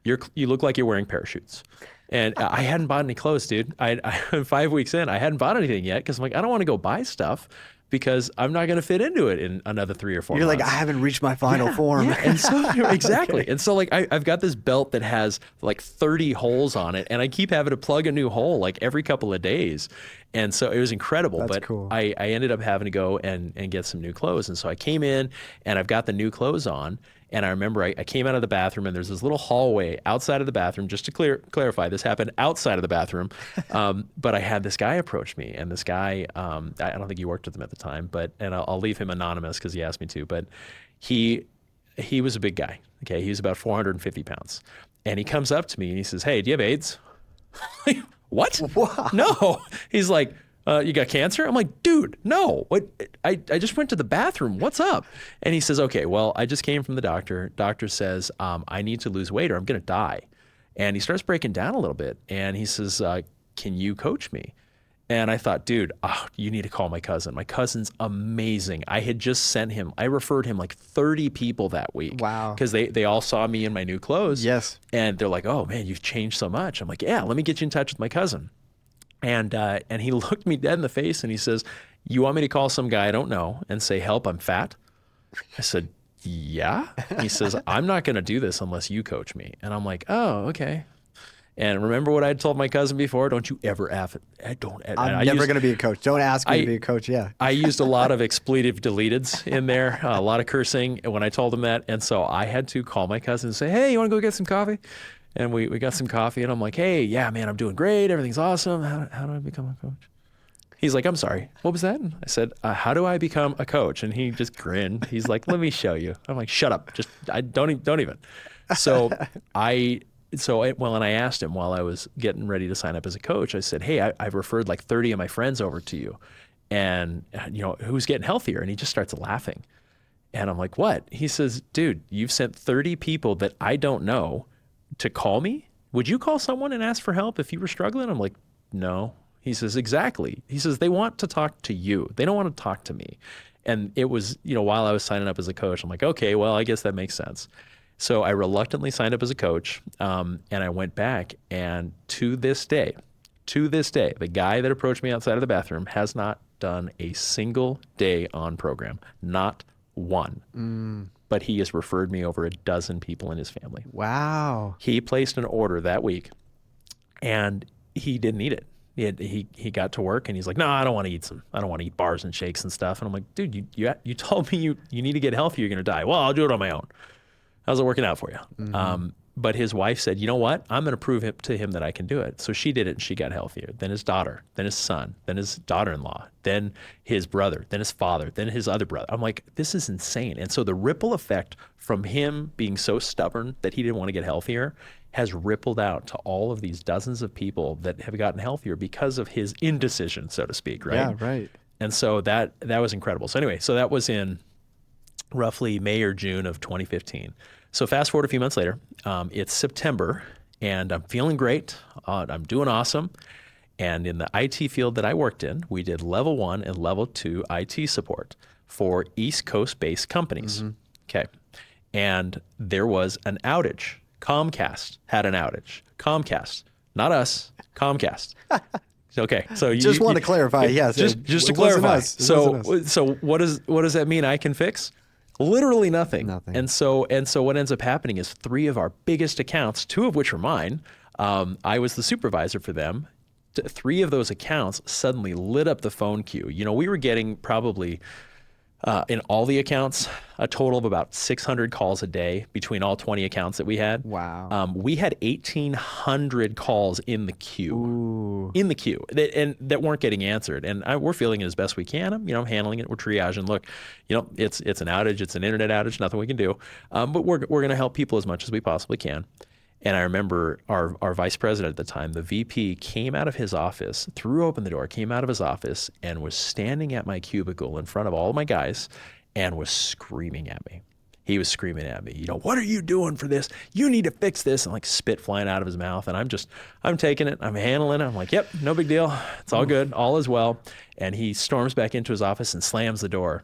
You look like you're wearing parachutes." And I hadn't bought any clothes, dude. 5 weeks in, I hadn't bought anything yet, because I'm like, I don't want to go buy stuff because I'm not going to fit into it in another 3 or 4 months. You're like, I haven't reached my final form. Yeah. And so, exactly. Okay. And so like, I've got this belt that has like 30 holes on it, and I keep having to plug a new hole like every couple of days. And so it was incredible. That's cool. I ended up having to go and get some new clothes. And so I came in, and I've got the new clothes on. And I remember I came out of the bathroom, and there's this little hallway outside of the bathroom. Just to clarify, this happened outside of the bathroom. But I had this guy approach me, and this guy, I don't think he worked with him at the time, and I'll leave him anonymous because he asked me to. But he was a big guy. Okay, he was about 450 pounds, and he comes up to me and he says, "Hey, do you have AIDS?" What? Wow. No. He's like, "You got cancer?" I'm like, "Dude, no. What? I just went to the bathroom. What's up?" And he says, "Okay, well, I just came from the doctor. Doctor says I need to lose weight or I'm going to die." And he starts breaking down a little bit, and he says, "Can you coach me?" And I thought, dude, you need to call my cousin. My cousin's amazing. I referred him like 30 people that week. Wow. Because they all saw me in my new clothes. Yes. And they're like, "Oh man, you've changed so much." I'm like, "Yeah, let me get you in touch with my cousin." And he looked me dead in the face, and he says, "You want me to call some guy I don't know and say, 'Help, I'm fat'?" I said, "Yeah." He says, "I'm not going to do this unless you coach me." And I'm like, "Oh, okay." And remember what I told my cousin before? Don't you ever I'm never going to be a coach. Don't ask me to be a coach. Yeah. I used a lot of expletive deleteds in there, a lot of cursing when I told him that. And so I had to call my cousin and say, hey, you want to go get some coffee? And we got some coffee, and I'm like, hey, yeah, man, I'm doing great. Everything's awesome. How do I become a coach? He's like, I'm sorry, what was that? And I said, how do I become a coach? And he just grinned. He's like, let me show you. I'm like, shut up. Don't even. So and I asked him while I was getting ready to sign up as a coach, I said, hey, I've referred like 30 of my friends over to you, and who's getting healthier? And he just starts laughing. And I'm like, what? He says, dude, you've sent 30 people that I don't know to call me? Would you call someone and ask for help if you were struggling? I'm like, no. He says, exactly. He says, they want to talk to you. They don't want to talk to me. And it was, while I was signing up as a coach, I'm like, okay, well, I guess that makes sense. So I reluctantly signed up as a coach, and I went back, and to this day, the guy that approached me outside of the bathroom has not done a single day on program, not one. But he has referred me over a dozen people in his family. Wow. He placed an order that week, and he didn't need it. He got to work, and he's like, no, I don't want to eat bars and shakes and stuff. And I'm like, dude, you told me you need to get healthy, you're going to die. Well, I'll do it on my own. How's it working out for you? But his wife said, you know what? I'm going to prove to him that I can do it. So she did it, and she got healthier. Then his daughter, then his son, then his daughter-in-law, then his brother, then his father, then his other brother. I'm like, this is insane. And so the ripple effect from him being so stubborn that he didn't want to get healthier has rippled out to all of these dozens of people that have gotten healthier because of his indecision, so to speak, right? Yeah, right. And so that was incredible. So anyway, so that was in roughly May or June of 2015. So fast forward a few months later, it's September, and I'm feeling great. I'm doing awesome. And in the IT field that I worked in, we did level 1 and level 2 IT support for East Coast-based companies. Okay. And there was an outage. Comcast had an outage. Comcast, not us, Comcast. Okay, so you just want to clarify, yes. Just to clarify. So what does that mean I can fix? Literally nothing. And so what ends up happening is 3 of our biggest accounts, 2 of which were mine, I was the supervisor for them. 3 of those accounts suddenly lit up the phone queue. We were getting probably in all the accounts, a total of about 600 calls a day between all 20 accounts that we had. Wow. We had 1,800 calls in the queue. Ooh. In the queue, that weren't getting answered. And we're feeling it as best we can. I'm handling it. We're triaging. Look, it's an outage. It's an internet outage. Nothing we can do. But we're going to help people as much as we possibly can. And I remember our vice president at the time, the VP, came out of his office, threw open the door, came out of his office, and was standing at my cubicle in front of all of my guys and was screaming at me. He was screaming at me, what are you doing for this? You need to fix this. And like spit flying out of his mouth. And I'm taking it. I'm handling it. I'm like, yep, no big deal. It's all good. All is well. And he storms back into his office and slams the door.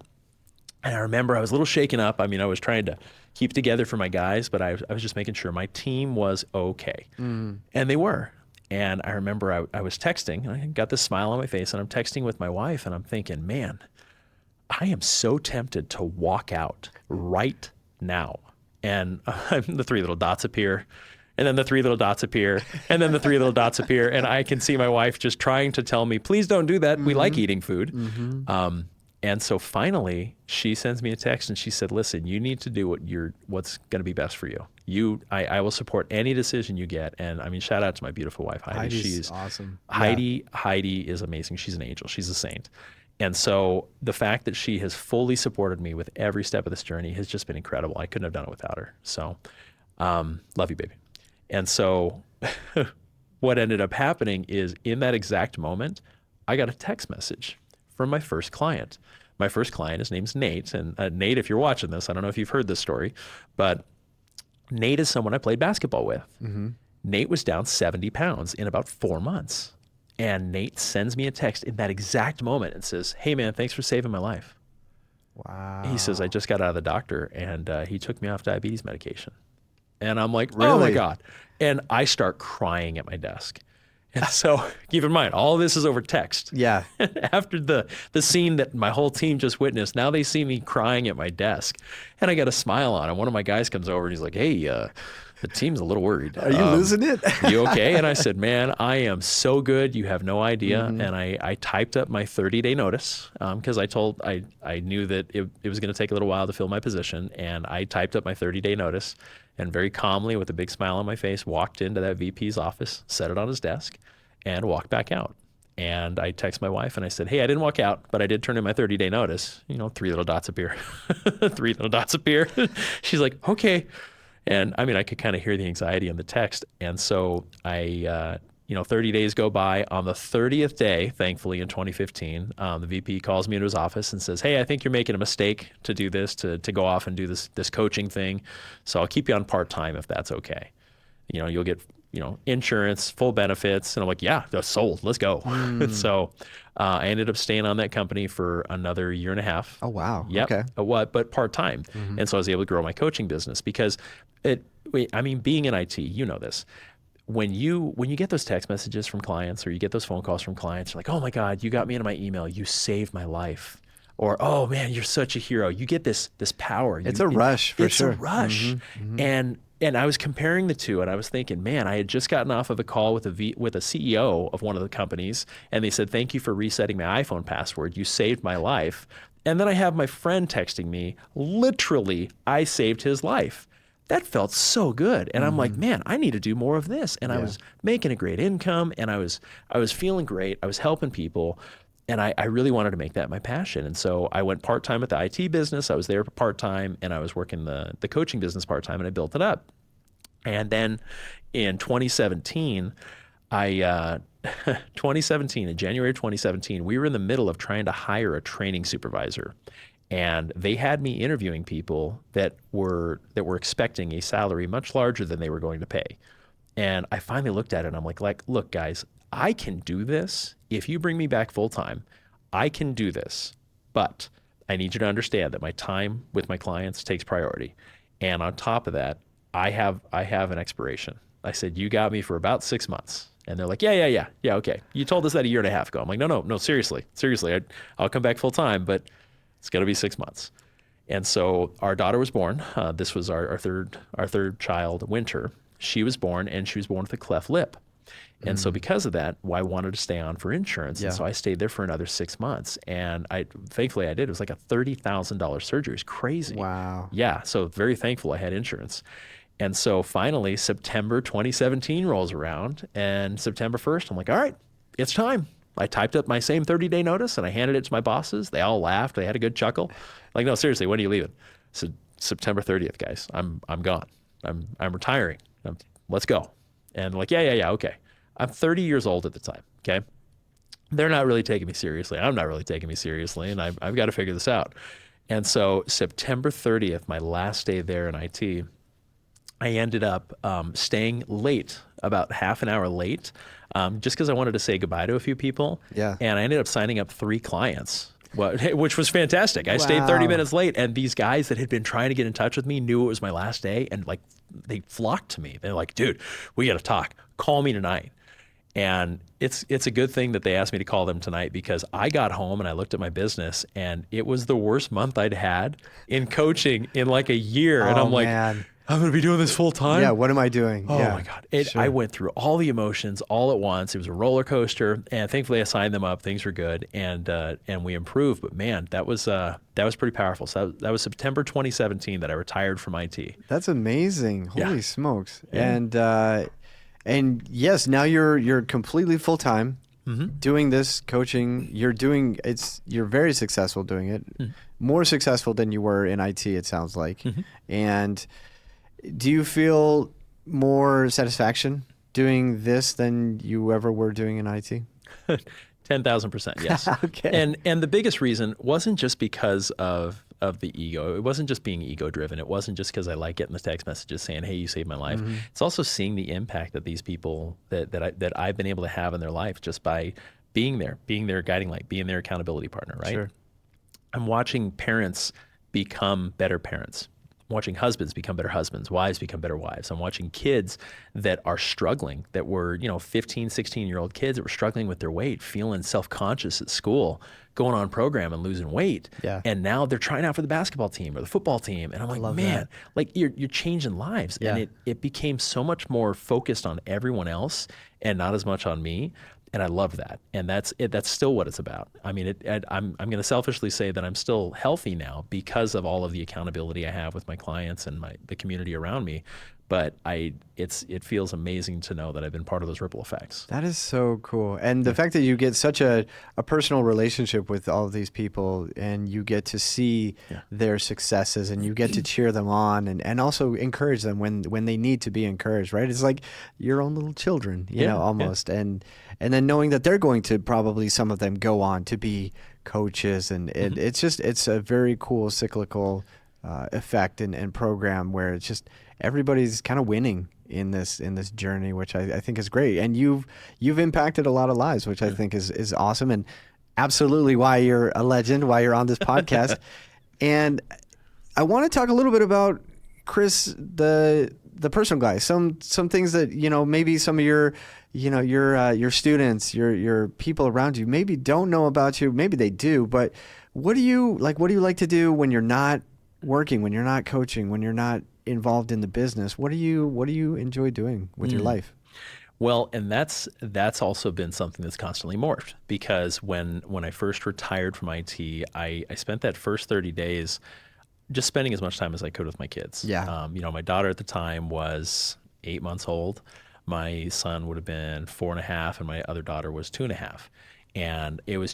And I remember I was a little shaken up. I was trying to keep together for my guys, but I was just making sure my team was okay. And they were. And I remember I was texting, and I got this smile on my face, and I'm texting with my wife, and I'm thinking, man, I am so tempted to walk out right now. And the 3 little dots appear, and then the 3 little dots appear, and then the 3 little dots appear, and I can see my wife just trying to tell me, please don't do that. We like eating food. And so finally, she sends me a text, and she said, listen, you need to do what's going to be best for you. I will support any decision you get. And shout out to my beautiful wife, Heidi. She's awesome. Heidi is amazing. She's an angel. She's a saint. And so the fact that she has fully supported me with every step of this journey has just been incredible. I couldn't have done it without her. So love you, baby. And so what ended up happening is in that exact moment, I got a text message from my first client. My first client, his name's Nate. And Nate, if you're watching this, I don't know if you've heard this story, but Nate is someone I played basketball with. Nate was down 70 pounds in about 4 months. And Nate sends me a text in that exact moment and says, hey man, thanks for saving my life. Wow. He says, I just got out of the doctor, and he took me off diabetes medication. And I'm like, really? Oh my God. And I start crying at my desk. And so keep in mind, all this is over text. Yeah. After the scene that my whole team just witnessed, now they see me crying at my desk. And I got a smile on, and one of my guys comes over and he's like, hey, The team's a little worried. Are you losing it? You okay? And I said, man, I am so good. You have no idea. And I typed up my 30-day notice because I knew that it was going to take a little while to fill my position. And I typed up my 30-day notice and very calmly, with a big smile on my face, walked into that VP's office, set it on his desk, and walked back out. And I texted my wife and I said, hey, I didn't walk out, but I did turn in my 30-day notice. 3 little dots appear. 3 little dots appear. She's like, okay. And I mean, I could kind of hear the anxiety in the text. And so 30 days go by. On the 30th day, thankfully in 2015, the VP calls me into his office and says, hey, I think you're making a mistake to do this, to go off and do this coaching thing. So I'll keep you on part-time if that's okay. You'll get insurance, full benefits. And I'm like, yeah, that's sold. Let's go. So I ended up staying on that company for another 1.5 years. Oh, wow. Yep. Okay. But part-time. And so I was able to grow my coaching business because being in IT, you know this. When you get those text messages from clients or you get those phone calls from clients, you're like, oh my God, you got me into my email. You saved my life. Or, oh man, you're such a hero. You get this power. It's a rush for sure. It's a rush. And I was comparing the two, and I was thinking, man, I had just gotten off of a call with a CEO of one of the companies, and they said, thank you for resetting my iPhone password. You saved my life. And then I have my friend texting me, literally, I saved his life. That felt so good. And I'm like, man, I need to do more of this. And I was making a great income, and I was feeling great. I was helping people. And I really wanted to make that my passion. And so I went part-time at the IT business. I was there part-time, and I was working the coaching business part-time, and I built it up. And then in 2017, in January of 2017, we were in the middle of trying to hire a training supervisor. And they had me interviewing people that were expecting a salary much larger than they were going to pay. And I finally looked at it, and I'm like, look, guys, I can do this. If you bring me back full time, I can do this. But I need you to understand that my time with my clients takes priority. And on top of that, I have an expiration. I said, you got me for about 6 months. And they're like, yeah, okay. You told us that 1.5 years ago. I'm like, no, seriously. I'll come back full time, but it's going to be 6 months. And so our daughter was born. This was our third child, Winter. She was born, and she was born with a cleft lip. And so because of that, I wanted to stay on for insurance. And so I stayed there for another 6 months. And thankfully I did. It was like a $30,000 surgery. It was crazy. Wow. Yeah. So very thankful I had insurance. And so finally, September 2017 rolls around, and September 1st, I'm like, all right, it's time. I typed up my same 30-day notice, and I handed it to my bosses. They all laughed. They had a good chuckle. Like, no, seriously, when are you leaving? So September 30th, guys, I'm gone. I'm retiring. Let's go. And like, yeah, okay. I'm 30 years old at the time, okay? They're not really taking me seriously. I'm not really taking me seriously, and I've got to figure this out. And so September 30th, my last day there in IT, I ended up staying late, about half an hour late, just because I wanted to say goodbye to a few people. Yeah. And I ended up signing up 3 clients, which was fantastic. I stayed 30 minutes late, and these guys that had been trying to get in touch with me knew it was my last day, and like they flocked to me. They're like, dude, we got to talk. Call me tonight. And it's a good thing that they asked me to call them tonight, because I got home and I looked at my business, and it was the worst month I'd had in coaching in like a year. And I'm like, man, I'm going to be doing this full time? Yeah, what am I doing? Oh my God. I went through all the emotions all at once. It was a roller coaster, and thankfully I signed them up. Things were good, and we improved. But man, that was pretty powerful. So that was September 2017 that I retired from IT. That's amazing. Holy smokes. Yeah. And yes, now you're completely full time doing this coaching. You're very successful doing it. More successful than you were in IT, it sounds like. And do you feel more satisfaction doing this than you ever were doing in IT? 10,000%, yes. Okay. And the biggest reason wasn't just because of the ego. It wasn't just being ego driven. It wasn't just because I like getting the text messages saying, hey, you saved my life. It's also seeing the impact that these people that I've been able to have in their life just by being their guiding light, being their accountability partner, right? Sure. I'm watching parents become better parents. watching husbands become better husbands, wives become better wives. I'm watching kids that are struggling, that were, 15, 16-year-old kids that were struggling with their weight, feeling self-conscious at school, going on program and losing weight. Yeah. And now they're trying out for the basketball team or the football team. And I'm like, man, like you're changing lives. Yeah. And it became so much more focused on everyone else and not as much on me. And I love that. And that's it. That's still what it's about. I mean, I'm going to selfishly say that I'm still healthy now because of all of the accountability I have with my clients and the community around me. But it feels amazing to know that I've been part of those ripple effects. That is so cool. And the fact that you get such a personal relationship with all of these people, and you get to see their successes, and you get to cheer them on, and also encourage them when they need to be encouraged, right? It's like your own little children, you know, almost. And then knowing that they're going to probably, some of them go on to be coaches, and it's a very cool cyclical effect and program where it's just everybody's kind of winning in this journey, which I think is great. And you've impacted a lot of lives, which I think is awesome, and absolutely why you're a legend, why you're on this podcast. And I want to talk a little bit about Chris, the personal guy. Some things that, maybe some of your students, your people around you maybe don't know about you. Maybe they do, but what do you like to do when you're not working, when you're not coaching, when you're not involved in the business? What do you enjoy doing with your life? Well, and that's also been something that's constantly morphed, because when I first retired from IT, I spent that first 30 days just spending as much time as I could with my kids. Yeah. My daughter at the time was 8 months old. My son would have been 4.5, and my other daughter was 2.5. And it was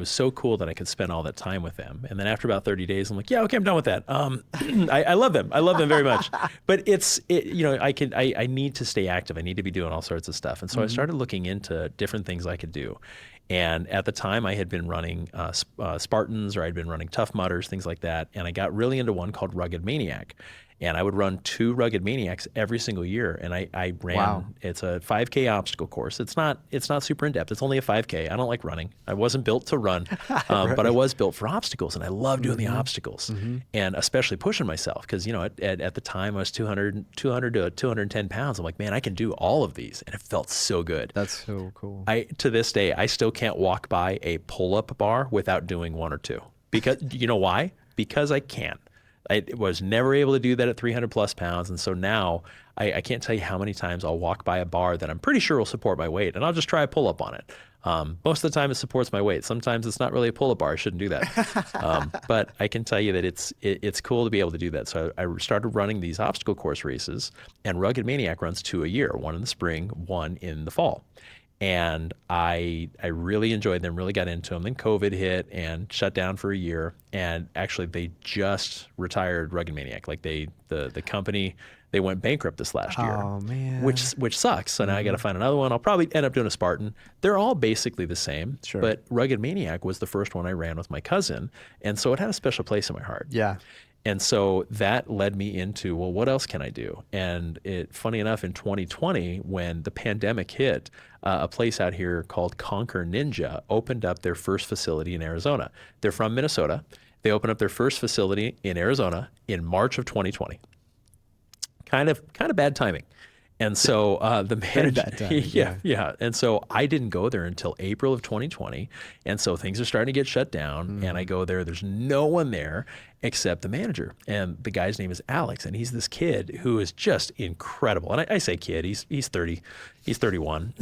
so cool that I could spend all that time with them. And then after about 30 days, I'm like, yeah, okay, I'm done with that. I love them. I love them very much. But I need to stay active. I need to be doing all sorts of stuff. And so I started looking into different things I could do. And at the time, I had been running Spartans, or I'd been running Tough Mudders, things like that. And I got really into one called Rugged Maniac. And I would run 2 Rugged Maniacs every single year. And I ran, It's a 5K obstacle course. It's not super in-depth. It's only a 5K. I don't like running. I wasn't built to run, but I was built for obstacles. And I love doing the obstacles, and especially pushing myself. Because, at the time I was 200 to 210 pounds. I'm like, man, I can do all of these. And it felt so good. That's so cool. To this day, I still can't walk by a pull-up bar without doing 1 or 2. Because, you know why? Because I can't. I was never able to do that at 300 plus pounds. And so now I can't tell you how many times I'll walk by a bar that I'm pretty sure will support my weight, and I'll just try a pull up on it. Most of the time it supports my weight. Sometimes it's not really a pull up bar. I shouldn't do that. But I can tell you that it's cool to be able to do that. So I started running these obstacle course races, and Rugged Maniac runs 2 a year, 1 in the spring, 1 in the fall. And I really enjoyed them, really got into them. Then COVID hit and shut down for a year. And actually, they just retired Rugged Maniac. Like the company, they went bankrupt this last year. Oh man, which sucks. So now I got to find another one. I'll probably end up doing a Spartan. They're all basically the same. Sure. But Rugged Maniac was the first one I ran with my cousin, and so it had a special place in my heart. Yeah. And so that led me into, well, what else can I do? And funny enough, in 2020, when the pandemic hit, a place out here called Conquer Ninja opened up their first facility in Arizona. They're from Minnesota. They opened up their first facility in Arizona in March of 2020. Kind of bad timing. And so the manager, yeah. And so I didn't go there until April of 2020. And so things are starting to get shut down. And I go there. There's no one there except the manager. And the guy's name is Alex. And he's this kid who is just incredible. And I say kid, he's 30. He's 31.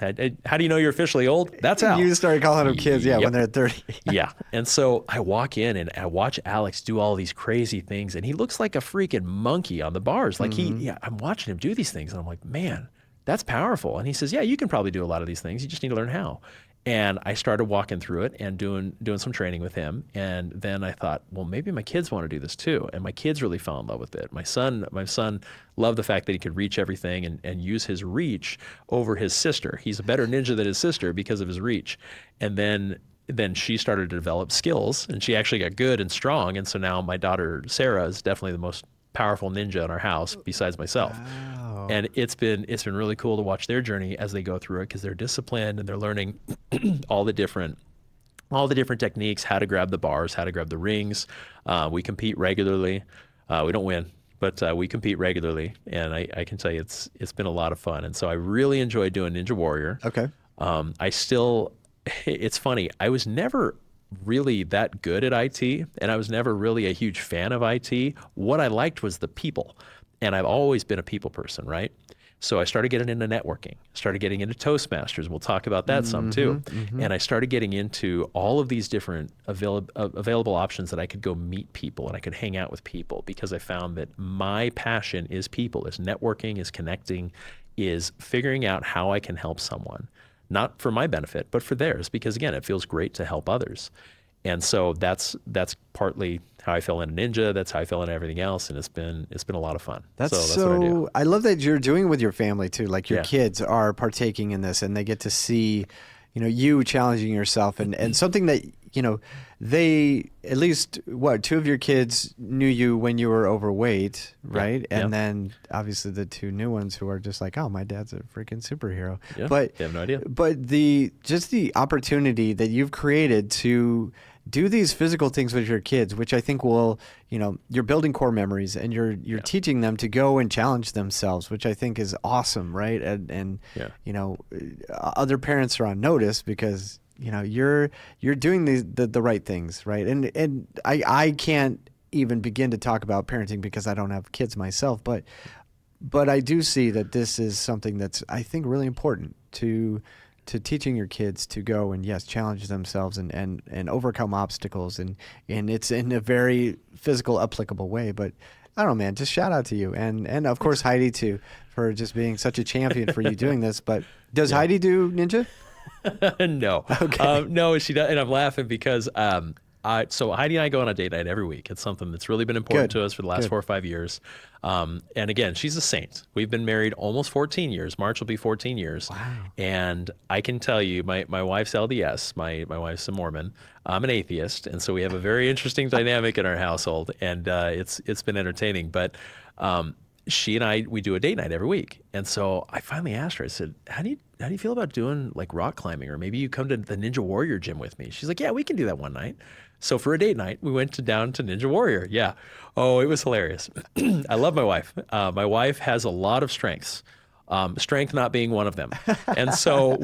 How do you know you're officially old? That's Al. You started calling them kids, when they're 30. Yeah. And so I walk in and I watch Alex do all these crazy things. And he looks like a freaking monkey on the bars. Like I'm watching him do these things. And I'm like, man, that's powerful. And he says, yeah, you can probably do a lot of these things. You just need to learn how. And I started walking through it and doing some training with him. And then I thought, well, maybe my kids want to do this too. And my kids really fell in love with it. My son loved the fact that he could reach everything and use his reach over his sister. He's a better ninja than his sister because of his reach. And then she started to develop skills, and she actually got good and strong. And so now my daughter, Sarah, is definitely the most powerful ninja in our house besides myself. Wow. And it's been really cool to watch their journey as they go through it, because they're disciplined and they're learning all the different techniques, how to grab the bars, how to grab the rings. We compete regularly. We don't win, but we compete regularly, and I can tell you it's been a lot of fun. And so I really enjoy doing Ninja Warrior. Okay. I still, it's funny, I was never really that good at IT, and I was never really a huge fan of IT. What I liked was the people, and I've always been a people person, right? So I started getting into networking, started getting into Toastmasters, and we'll talk about that some too. And I started getting into all of these different available options that I could go meet people and I could hang out with people, because I found that my passion is people, is networking, is connecting, is figuring out how I can help someone, not for my benefit, but for theirs, because again, it feels great to help others. And so that's partly how I fell into Ninja. That's how I fell into everything else, and it's been a lot of fun. That's what I do. I love that you're doing it with your family too. Like your Yeah. kids are partaking in this, and they get to see, you challenging yourself, and something that they, at least two of your kids knew you when you were overweight, right? Yeah. And then obviously the two new ones who are just like, oh, my dad's a freaking superhero. Yeah, But they have no idea. But just the opportunity that you've created to do these physical things with your kids, which I think will, you're building core memories, and you're teaching them to go and challenge themselves, which I think is awesome, right? And other parents are on notice because you're doing the right things, right? And I can't even begin to talk about parenting because I don't have kids myself, but I do see that this is something that's, I think, really important to teaching your kids to go and challenge themselves and overcome obstacles, and it's in a very physical, applicable way. But I don't know, man, just shout out to you, and of course Heidi too, for just being such a champion for you doing this. But does Heidi do Ninja? No. Okay. No, she does, and I'm laughing because so Heidi and I go on a date night every week. It's something that's really been important to us for the last 4 or 5 years. And again, she's a saint. We've been married almost 14 years. March will be 14 years. Wow. And I can tell you, my wife's LDS. My wife's a Mormon. I'm an atheist, and so we have a very interesting dynamic in our household, and it's been entertaining. But she and we do a date night every week. And so I finally asked her, I said, how do you feel about doing like rock climbing, or maybe you come to the Ninja Warrior gym with me? She's like, yeah, we can do that one night. So for a date night, we went down to Ninja Warrior. Yeah. Oh, it was hilarious. I love my wife. My wife has a lot of strengths. Strength not being one of them. And so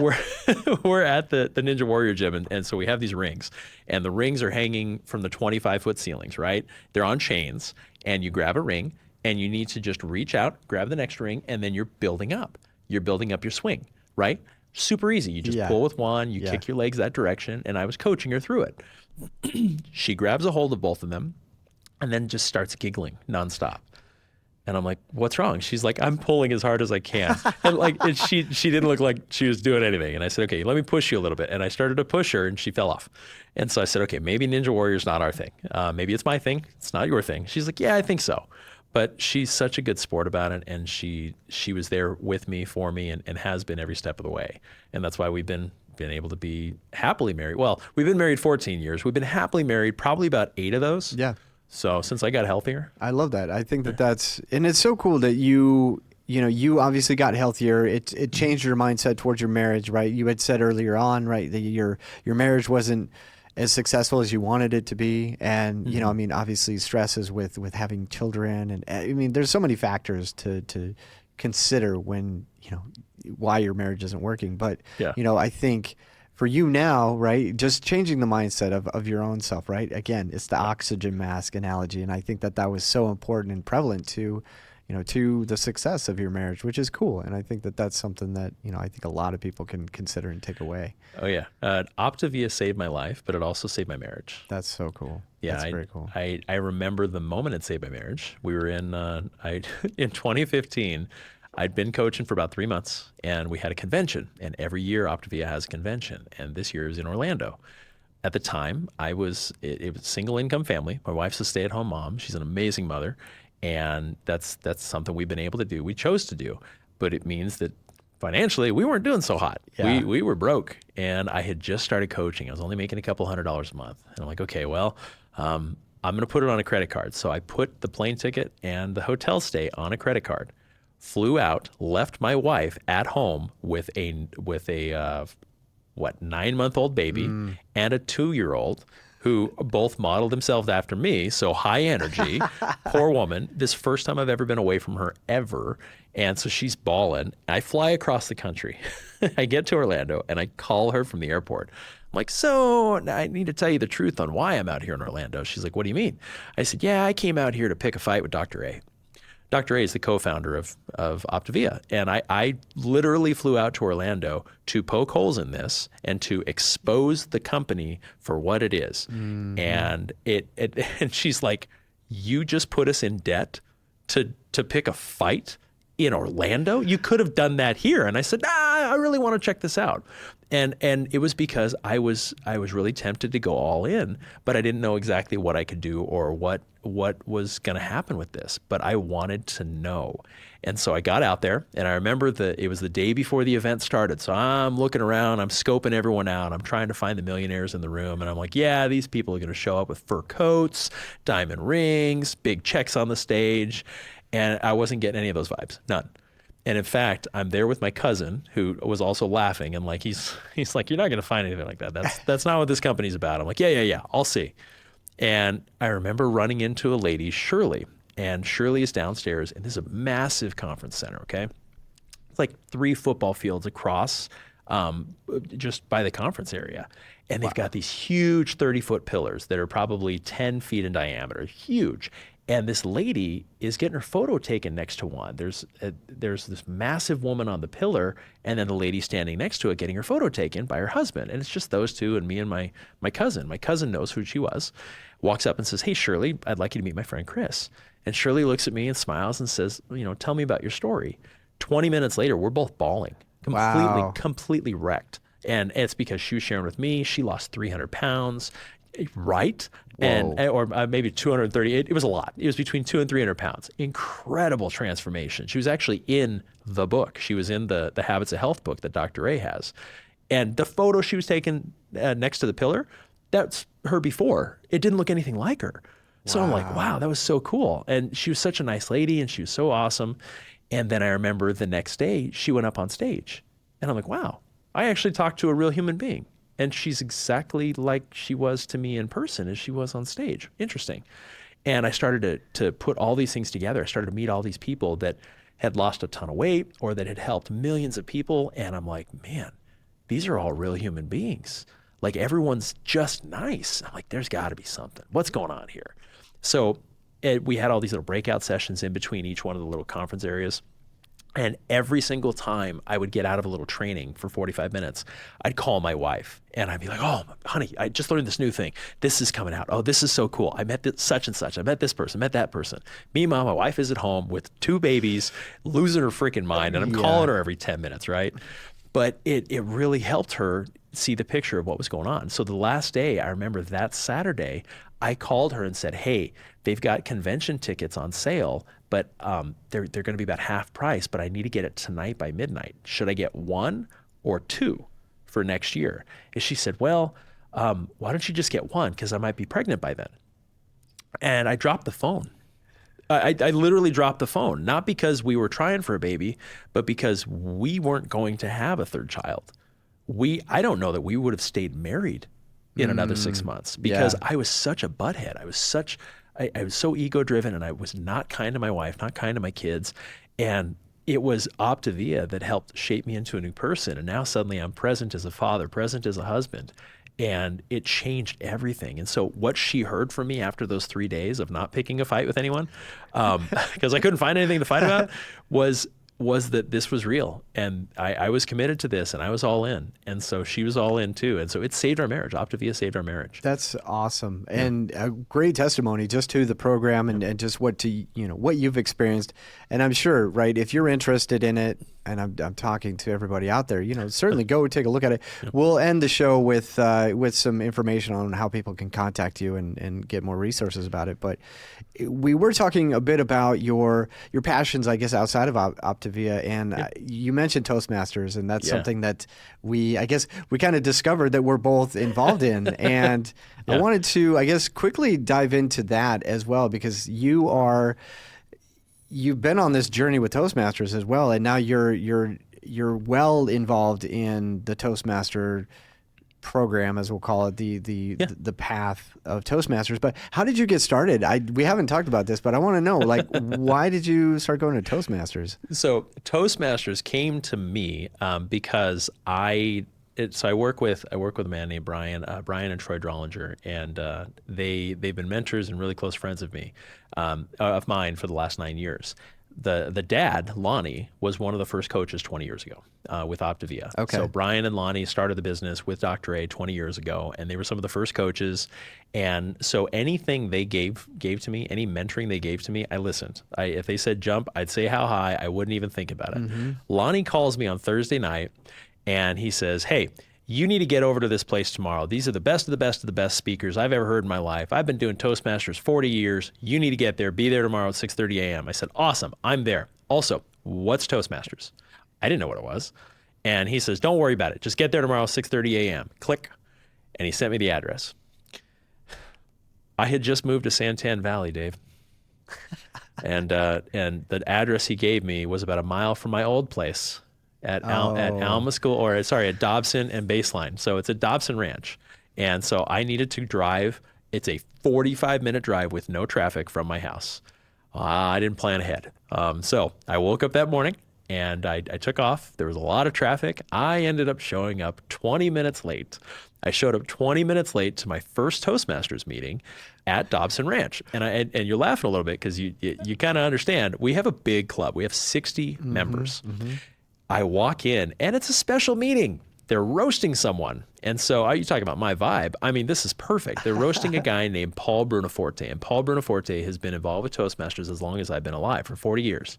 we're at the Ninja Warrior gym, and so we have these rings, and the rings are hanging from the 25-foot ceilings, right? They're on chains, and you grab a ring, and you need to just reach out, grab the next ring, and then you're building up. You're building up your swing, right? Super easy. You just pull with one, you kick your legs that direction, and I was coaching her through it. She grabs a hold of both of them and then just starts giggling nonstop. And I'm like, what's wrong? She's like, I'm pulling as hard as I can. And she didn't look like she was doing anything. And I said, okay, let me push you a little bit. And I started to push her, and she fell off. And so I said, okay, maybe Ninja Warrior's not our thing. Maybe it's my thing. It's not your thing. She's like, yeah, I think so. But she's such a good sport about it, and she was there with me, for me, and has been every step of the way. And that's why we've been able to be happily married. Well, we've been married 14 years. We've been happily married probably about 8 of those. Yeah. So since I got healthier. I love that. I think that's, and it's so cool that you obviously got healthier. It changed your mindset towards your marriage, right? You had said earlier on, right, that your marriage wasn't as successful as you wanted it to be. And, obviously stresses with having children. And I mean, there's so many factors to consider when, why your marriage isn't working. But, I think for you now, right, just changing the mindset of your own self, right? Again, it's the oxygen mask analogy. And I think that was so important and prevalent to the success of your marriage, which is cool. And I think that that's something that, I think a lot of people can consider and take away. Oh, yeah. OPTAVIA saved my life, but it also saved my marriage. That's so cool. Yeah, that's very cool. I remember the moment it saved my marriage. We were in 2015. I'd been coaching for about 3 months, and we had a convention. And every year OPTAVIA has a convention, and this year it was in Orlando. At the time, it was a single income family. My wife's a stay-at-home mom. She's an amazing mother. And that's something we've been able to do. We chose to do, but it means that financially we weren't doing so hot. Yeah. We were broke, and I had just started coaching. I was only making a couple $100s a month. And I'm like, okay, well, I'm going to put it on a credit card. So I put the plane ticket and the hotel stay on a credit card, flew out, left my wife at home with a 9-month-old baby and a 2-year-old. who both modeled themselves after me. So high energy, poor woman. This first time I've ever been away from her ever. And so she's bawling. I fly across the country. I get to Orlando and I call her from the airport. I'm like, so I need to tell you the truth on why I'm out here in Orlando. She's like, what do you mean? I said, yeah, I came out here to pick a fight with Dr. A. Dr. A is the co-founder of OPTAVIA. And I literally flew out to Orlando to poke holes in this and to expose the company for what it is. Mm-hmm. And and she's like, you just put us in debt to pick a fight in Orlando? You could have done that here. And I said, I really want to check this out. And it was because I was really tempted to go all in, but I didn't know exactly what I could do or what was going to happen with this. But I wanted to know. And so I got out there, and I remember it was the day before the event started. So I'm looking around, I'm scoping everyone out. I'm trying to find the millionaires in the room. And I'm like, yeah, these people are going to show up with fur coats, diamond rings, big checks on the stage. And I wasn't getting any of those vibes, none. And in fact, I'm there with my cousin who was also laughing, and like he's like, you're not going to find anything like that. That's not what this company's about. I'm like, yeah, I'll see. And I remember running into a lady, Shirley, and Shirley is downstairs, and this is a massive conference center. Okay, it's like 3 football fields across, just by the conference area, and they've got these huge 30-foot pillars that are probably 10 feet in diameter, huge. And this lady is getting her photo taken next to one. There's this massive woman on the pillar, and then the lady standing next to it getting her photo taken by her husband. And it's just those two and me and my cousin. My cousin knows who she was, walks up and says, hey, Shirley, I'd like you to meet my friend Chris. And Shirley looks at me and smiles and says, tell me about your story. 20 minutes later, we're both bawling, completely wrecked. And it's because she was sharing with me, she lost 300 pounds. Right? Or maybe 230. It was a lot. It was between 200 and 300 pounds. Incredible transformation. She was actually in the book. She was in the Habits of Health book that Dr. A has. And the photo she was taken next to the pillar, that's her before. It didn't look anything like her. So I'm like, wow, that was so cool. And she was such a nice lady, and she was so awesome. And then I remember the next day, she went up on stage. And I'm like, wow, I actually talked to a real human being. And she's exactly like she was to me in person as she was on stage. Interesting. And I started to put all these things together. I started to meet all these people that had lost a ton of weight or that had helped millions of people. And I'm like, man, these are all real human beings. Like, everyone's just nice. I'm like, there's got to be something. What's going on here? So we had all these little breakout sessions in between each one of the little conference areas. And every single time I would get out of a little training for 45 minutes, I'd call my wife and I'd be like, oh, honey, I just learned this new thing. This is coming out. Oh, this is so cool. I met such and such. I met this person, met that person. Meanwhile, my wife is at home with 2 babies, losing her freaking mind. And I'm calling her every 10 minutes, right? But it really helped her see the picture of what was going on. So the last day, I remember that Saturday, I called her and said, hey, they've got convention tickets on sale, but they're going to be about half price, but I need to get it tonight by midnight. Should I get 1 or 2 for next year? And she said, well, why don't you just get 1? Because I might be pregnant by then. And I dropped the phone. I literally dropped the phone, not because we were trying for a baby, but because we weren't going to have a 3rd child. I don't know that we would have stayed married in another 6 months because I was such a butthead. I was so ego-driven, and I was not kind to my wife, not kind to my kids. And it was OPTAVIA that helped shape me into a new person. And now suddenly I'm present as a father, present as a husband. And it changed everything. And so what she heard from me after those 3 days of not picking a fight with anyone, because I couldn't find anything to fight about, was that this was real. And I was committed to this, and I was all in. And so she was all in too. And so it saved our marriage. OPTAVIA saved our marriage. That's awesome. Yeah. And a great testimony just to the program and just what you've experienced. And I'm sure, right, if you're interested in it, and I'm talking to everybody out there, certainly go take a look at it. Yeah. We'll end the show with some information on how people can contact you and get more resources about it. But we were talking a bit about your passions, I guess, outside of OPTAVIA, and you mentioned Toastmasters, and that's something that we kind of discovered that we're both involved in. And I wanted to, quickly dive into that as well, because you've been on this journey with Toastmasters as well, and now you're well involved in the Toastmaster program, as we'll call it, the Yeah. the path of Toastmasters. But how did you get started? We haven't talked about this, but I want to know, like, why did you start going to Toastmasters? So Toastmasters came to me because I work with a man named Brian and Troy Drollinger, and they've been mentors and really close friends of mine for the last 9 years. The dad, Lonnie, was one of the first coaches 20 years ago with OPTAVIA. Okay. So Brian and Lonnie started the business with Dr. A 20 years ago, and they were some of the first coaches. And so anything they gave to me, any mentoring they gave to me, I listened. If they said jump, I'd say how high. I wouldn't even think about it. Lonnie calls me on Thursday night, and he says, hey, you need to get over to this place tomorrow. These are the best of the best of the best speakers I've ever heard in my life. I've been doing Toastmasters 40 years. You need to get there. Be there tomorrow at 6:30 a.m. I said, awesome, I'm there. Also, what's Toastmasters? I didn't know what it was. And he says, don't worry about it. Just get there tomorrow at 6:30 a.m. Click. And he sent me the address. I had just moved to Santan Valley, Dave. And the address he gave me was about a mile from my old place. At Alma School, at Dobson and Baseline. So it's at Dobson Ranch. And so I needed to drive. It's a 45-minute drive with no traffic from my house. I didn't plan ahead. So I woke up that morning and I took off. There was a lot of traffic. I ended up showing up 20 minutes late. I showed up 20 minutes late to my first Toastmasters meeting at Dobson Ranch. And you're laughing a little bit because you kind of understand. We have a big club. We have 60 members. I walk in, and it's a special meeting. They're roasting someone. And so you talk about my vibe. I mean, this is perfect. They're roasting a guy named Paul Brunaforte. And Paul Brunaforte has been involved with Toastmasters as long as I've been alive, for 40 years.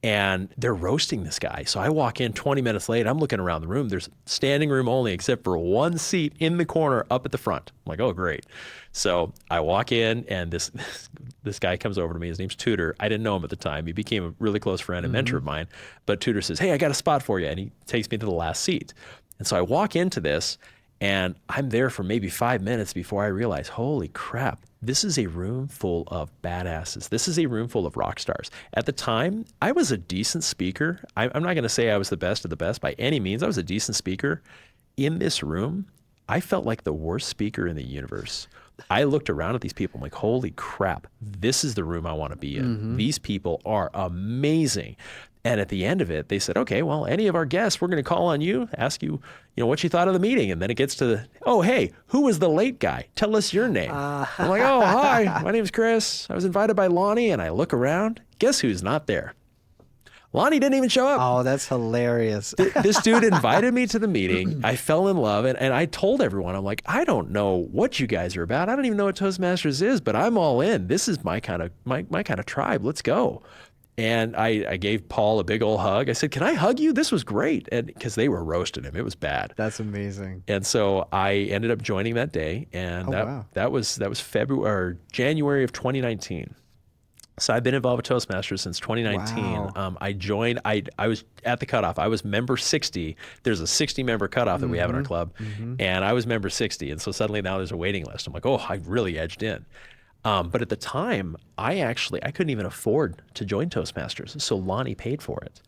And they're roasting this guy. So I walk in 20 minutes late. I'm looking around the room. There's standing room only except for one seat in the corner up at the front. I'm like, oh, great. So I walk in, and this guy comes over to me. His name's Tudor. I didn't know him at the time. He became a really close friend and mentor of mine. But Tudor says, hey, I got a spot for you. And he takes me to the last seat. And so I walk into this, and I'm there for maybe 5 minutes before I realize, holy crap, this is a room full of badasses. This is a room full of rock stars. At the time, I was a decent speaker. I'm not going to say I was the best of the best by any means. I was a decent speaker. In this room, I felt like the worst speaker in the universe. I looked around at these people. I'm like, holy crap, this is the room I want to be in. These people are amazing. And at the end of it, they said, okay, well, any of our guests, we're going to call on you, ask you, what you thought of the meeting. And then it gets to oh, hey, who was the late guy? Tell us your name. I'm like, oh, hi, my name's Chris. I was invited by Lonnie, and I look around. Guess who's not there? Lonnie didn't even show up. Oh, that's hilarious. This dude invited me to the meeting. I fell in love, and I told everyone, I'm like, I don't know what you guys are about. I don't even know what Toastmasters is, but I'm all in. This is my kind of tribe. Let's go. And I gave Paul a big old hug. I said, can I hug you? This was great. And because they were roasting him. It was bad. That's amazing. And so I ended up joining that day. And that was January of 2019. So I've been involved with Toastmasters since 2019. Wow. I joined, I was at the cutoff. I was member 60. There's a 60 member cutoff that we have in our club. And I was member 60. And so suddenly now there's a waiting list. I'm like, oh, I really edged in. But at the time, I couldn't even afford to join Toastmasters. So Lonnie paid for it.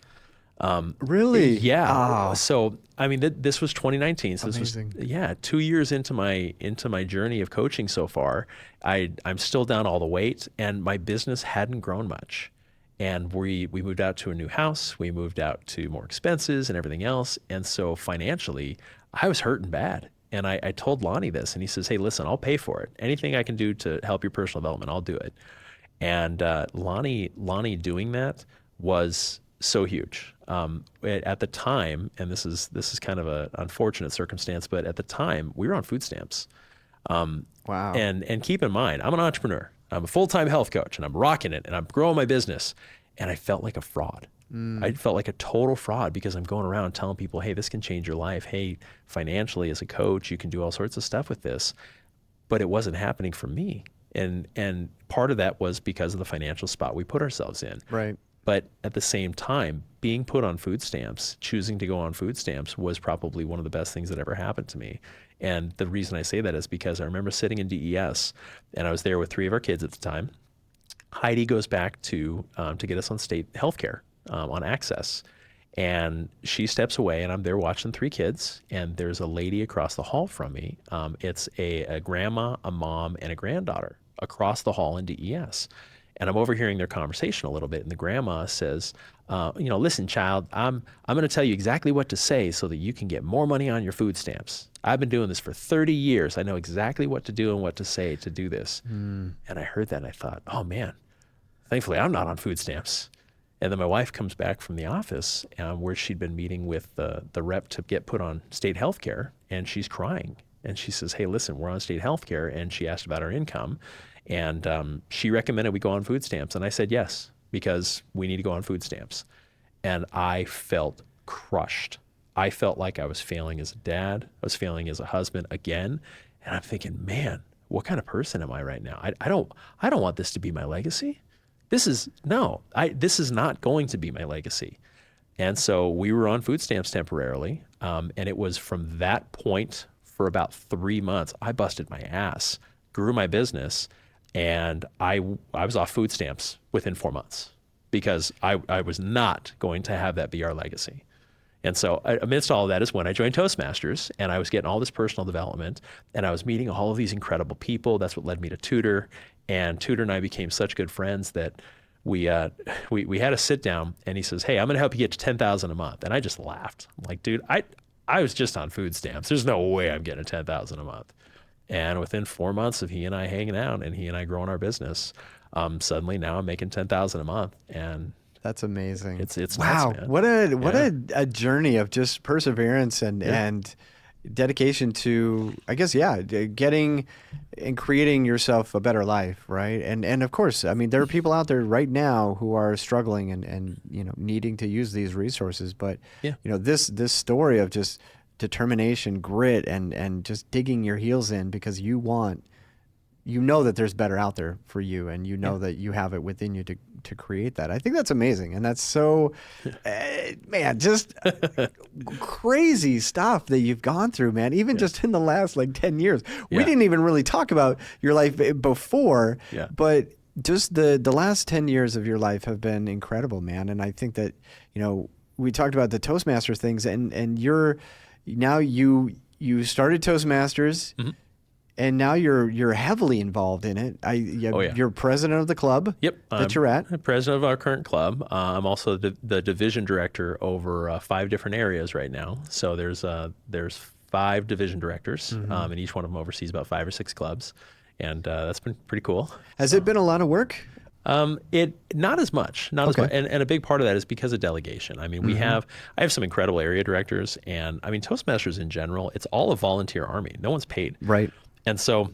Really? Yeah. Oh. So, I mean, this was 2019. So Amazing. this was, 2 years into my journey of coaching so far. I'm still down all the weight, and my business hadn't grown much. And we moved out to a new house. We moved out to more expenses and everything else. And so financially, I was hurting bad. And I told Lonnie this, and he says, hey, listen, I'll pay for it. Anything I can do to help your personal development, I'll do it. And Lonnie doing that was so huge. At the time, and this is kind of an unfortunate circumstance, but at the time, we were on food stamps. Wow. And keep in mind, I'm an entrepreneur. I'm a full-time health coach, and I'm rocking it, and I'm growing my business. And I felt like a fraud. I felt like a total fraud because I'm going around telling people, hey, this can change your life. Hey, financially as a coach, you can do all sorts of stuff with this. But it wasn't happening for me. And part of that was because of the financial spot we put ourselves in. Right. But at the same time, being put on food stamps, choosing to go on food stamps was probably one of the best things that ever happened to me. And the reason I say that is because I remember sitting in DES, and I was there with 3 of our kids at the time. Heidi goes back to get us on state health care, on access. And she steps away, and I'm there watching 3 kids, and there's a lady across the hall from me. It's a grandma, a mom, and a granddaughter across the hall in DES. And I'm overhearing their conversation a little bit, and the grandma says, listen, child, I'm going to tell you exactly what to say so that you can get more money on your food stamps. I've been doing this for 30 years. I know exactly what to do and what to say to do this. And I heard that, and I thought, oh, man, thankfully I'm not on food stamps. And then my wife comes back from the office where she'd been meeting with the rep to get put on state health care, and she's crying. And she says, hey, listen, we're on state health care. And she asked about our income. And she recommended we go on food stamps. And I said yes, because we need to go on food stamps. And I felt crushed. I felt like I was failing as a dad. I was failing as a husband again. And I'm thinking, man, what kind of person am I right now? I don't want this to be my legacy. This is not going to be my legacy. And so we were on food stamps temporarily. And it was from that point for about 3 months, I busted my ass, grew my business, and I was off food stamps within 4 months because I was not going to have that be our legacy. And so amidst all of that is when I joined Toastmasters, and I was getting all this personal development, and I was meeting all of these incredible people. That's what led me to Tudor. And Tudor and I became such good friends that we had a sit down, and he says, hey, I'm going to help you get to $10,000 a month. And I just laughed. I'm like, dude, I was just on food stamps. There's no way I'm getting $10,000 a month. And within 4 months of he and I hanging out and he and I growing our business, suddenly now I'm making $10,000 a month. And that's amazing. It's wow. nuts, man. What a journey of just perseverance and dedication to, I guess, getting and creating yourself a better life, right? And of course, I mean, there are people out there right now who are struggling and needing to use these resources, but this story of just determination, grit, and just digging your heels in because you know that there's better out there for you, and you know that you have it within you to create that. I think that's amazing. And that's so, man, just crazy stuff that you've gone through, man, even just in the last 10 years. We didn't even really talk about your life before, but just the last 10 years of your life have been incredible, man. And I think that, we talked about the Toastmasters things, and now you started Toastmasters, and now you're heavily involved in it. You're president of the club that you're at. I'm president of our current club. I'm also the division director over 5 different areas right now. So there's 5 division directors, and each one of them oversees about 5 or 6 clubs, and that's been pretty cool. Has it been a lot of work? Not as much, as much. And a big part of that is because of delegation. I mean, I have some incredible area directors, and I mean, Toastmasters in general, it's all a volunteer army. No one's paid. Right. And so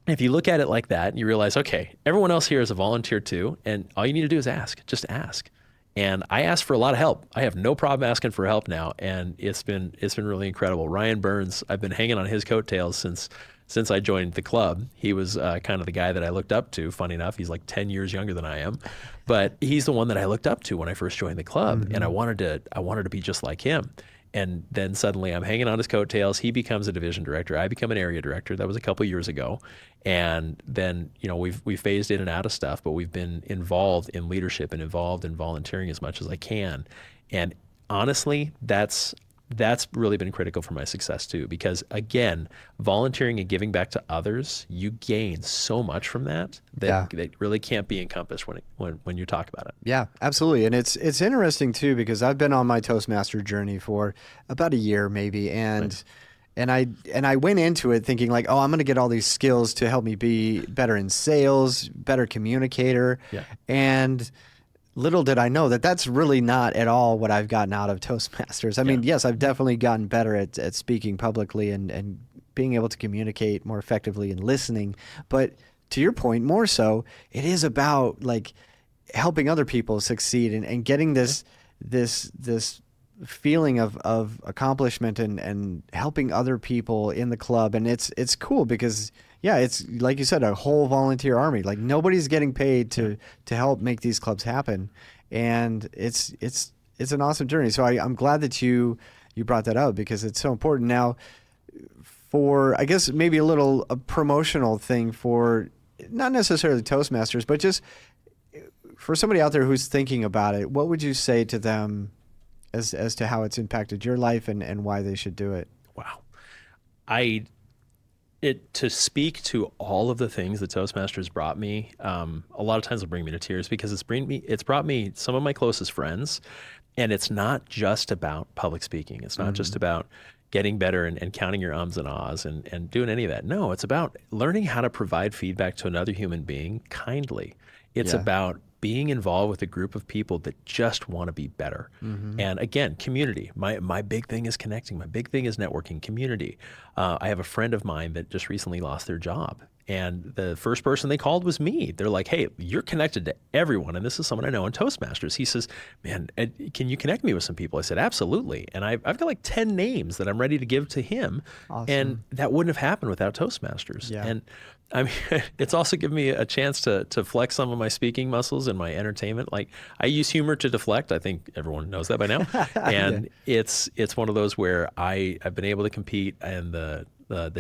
if you look at it like that, you realize, okay, everyone else here is a volunteer too, and all you need to do is ask. Just ask. And I ask for a lot of help. I have no problem asking for help now, and it's been really incredible. Ryan Burns, I've been hanging on his coattails since I joined the club. He was kind of the guy that I looked up to. Funny enough, he's like 10 years younger than I am, but he's the one that I looked up to when I first joined the club, and I wanted to be just like him. And then suddenly I'm hanging on his coattails. He becomes a division director. I become an area director. That was a couple years ago. And then, we've phased in and out of stuff, but we've been involved in leadership and involved in volunteering as much as I can. And honestly, that's really been critical for my success too, because again, volunteering and giving back to others, you gain so much from that really can't be encompassed when you talk about it. Yeah, absolutely. And it's interesting too, because I've been on my Toastmaster journey for about a year maybe. And I went into it thinking I'm going to get all these skills to help me be better in sales, better communicator. Yeah. And little did I know that that's really not at all what I've gotten out of Toastmasters. I mean, yes, I've definitely gotten better at speaking publicly and being able to communicate more effectively and listening. But to your point, more so, it is about helping other people succeed and getting this feeling of accomplishment and helping other people in the club. And it's cool because it's like you said, a whole volunteer army. Nobody's getting paid to help make these clubs happen, and it's an awesome journey. So I'm glad that you brought that up because it's so important. Now, for I guess maybe a promotional thing for not necessarily Toastmasters, but just for somebody out there who's thinking about it, what would you say to them as to how it's impacted your life and why they should do it. Wow. To speak to all of the things that Toastmasters brought me, a lot of times will bring me to tears because it's brought me some of my closest friends, and it's not just about public speaking. It's not just about getting better and counting your ums and ahs and doing any of that. No, it's about learning how to provide feedback to another human being kindly. It's about being involved with a group of people that just want to be better. And again, community. My big thing is connecting. My big thing is networking, community. I have a friend of mine that just recently lost their job. And the first person they called was me. They're like, hey, you're connected to everyone. And this is someone I know in Toastmasters. He says, man, Ed, can you connect me with some people? I said, absolutely. And I've got like 10 names that I'm ready to give to him. Awesome. And that wouldn't have happened without Toastmasters. Yeah. And I mean, it's also given me a chance to flex some of my speaking muscles and my entertainment. Like I use humor to deflect. I think everyone knows that by now. And it's one of those where I've been able to compete in the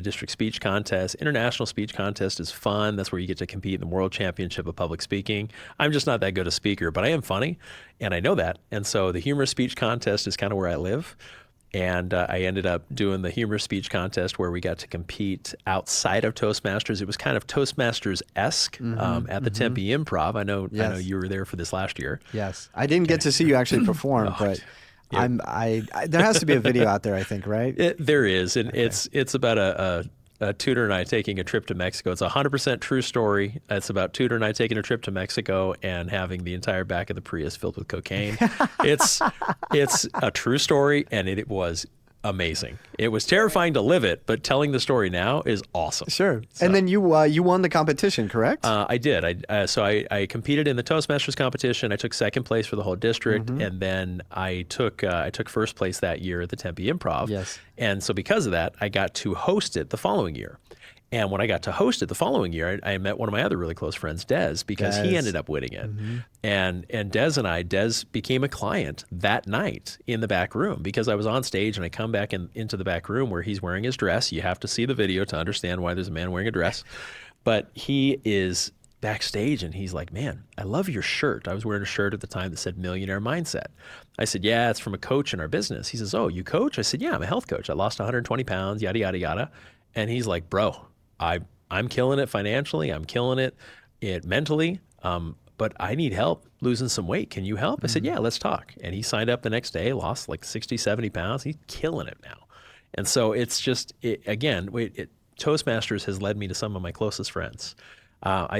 district speech contest. International speech contest is fun. That's where you get to compete in the World Championship of Public Speaking. I'm just not that good a speaker, but I am funny, and I know that. And so the humorous speech contest is kind of where I live. And I ended up doing the humor speech contest where we got to compete outside of Toastmasters. It was kind of Toastmasters-esque at the Tempe Improv. I know you were there for this last year. Yes. I didn't get to see you actually perform, but there has to be a video out there, I think, right? There is, and it's about a tutor and I taking a trip to Mexico. It's a 100% true story. It's about tutor and I taking a trip to Mexico and having the entire back of the Prius filled with cocaine. It's a true story, and it was amazing. It was terrifying to live it, but telling the story now is awesome. Sure. So, and then you won the competition, correct? I did. So I competed in the Toastmasters competition. I took second place for the whole district, and then I took first place that year at the Tempe Improv. Yes. And so because of that, I got to host it the following year. And when I got to host it the following year, I met one of my other really close friends, Des, because he ended up winning it. And Des became a client that night in the back room because I was on stage and I come back into the back room where he's wearing his dress. You have to see the video to understand why there's a man wearing a dress. But he is backstage and he's like, man, I love your shirt. I was wearing a shirt at the time that said Millionaire Mindset. I said, yeah, it's from a coach in our business. He says, oh, you coach? I said, yeah, I'm a health coach. I lost 120 pounds, yada, yada, yada. And he's like, bro, I'm killing it financially. I'm killing it mentally. But I need help losing some weight. Can you help? I said, yeah, let's talk. And he signed up the next day, lost like 60, 70 pounds. He's killing it now. And so it's just, Toastmasters has led me to some of my closest friends.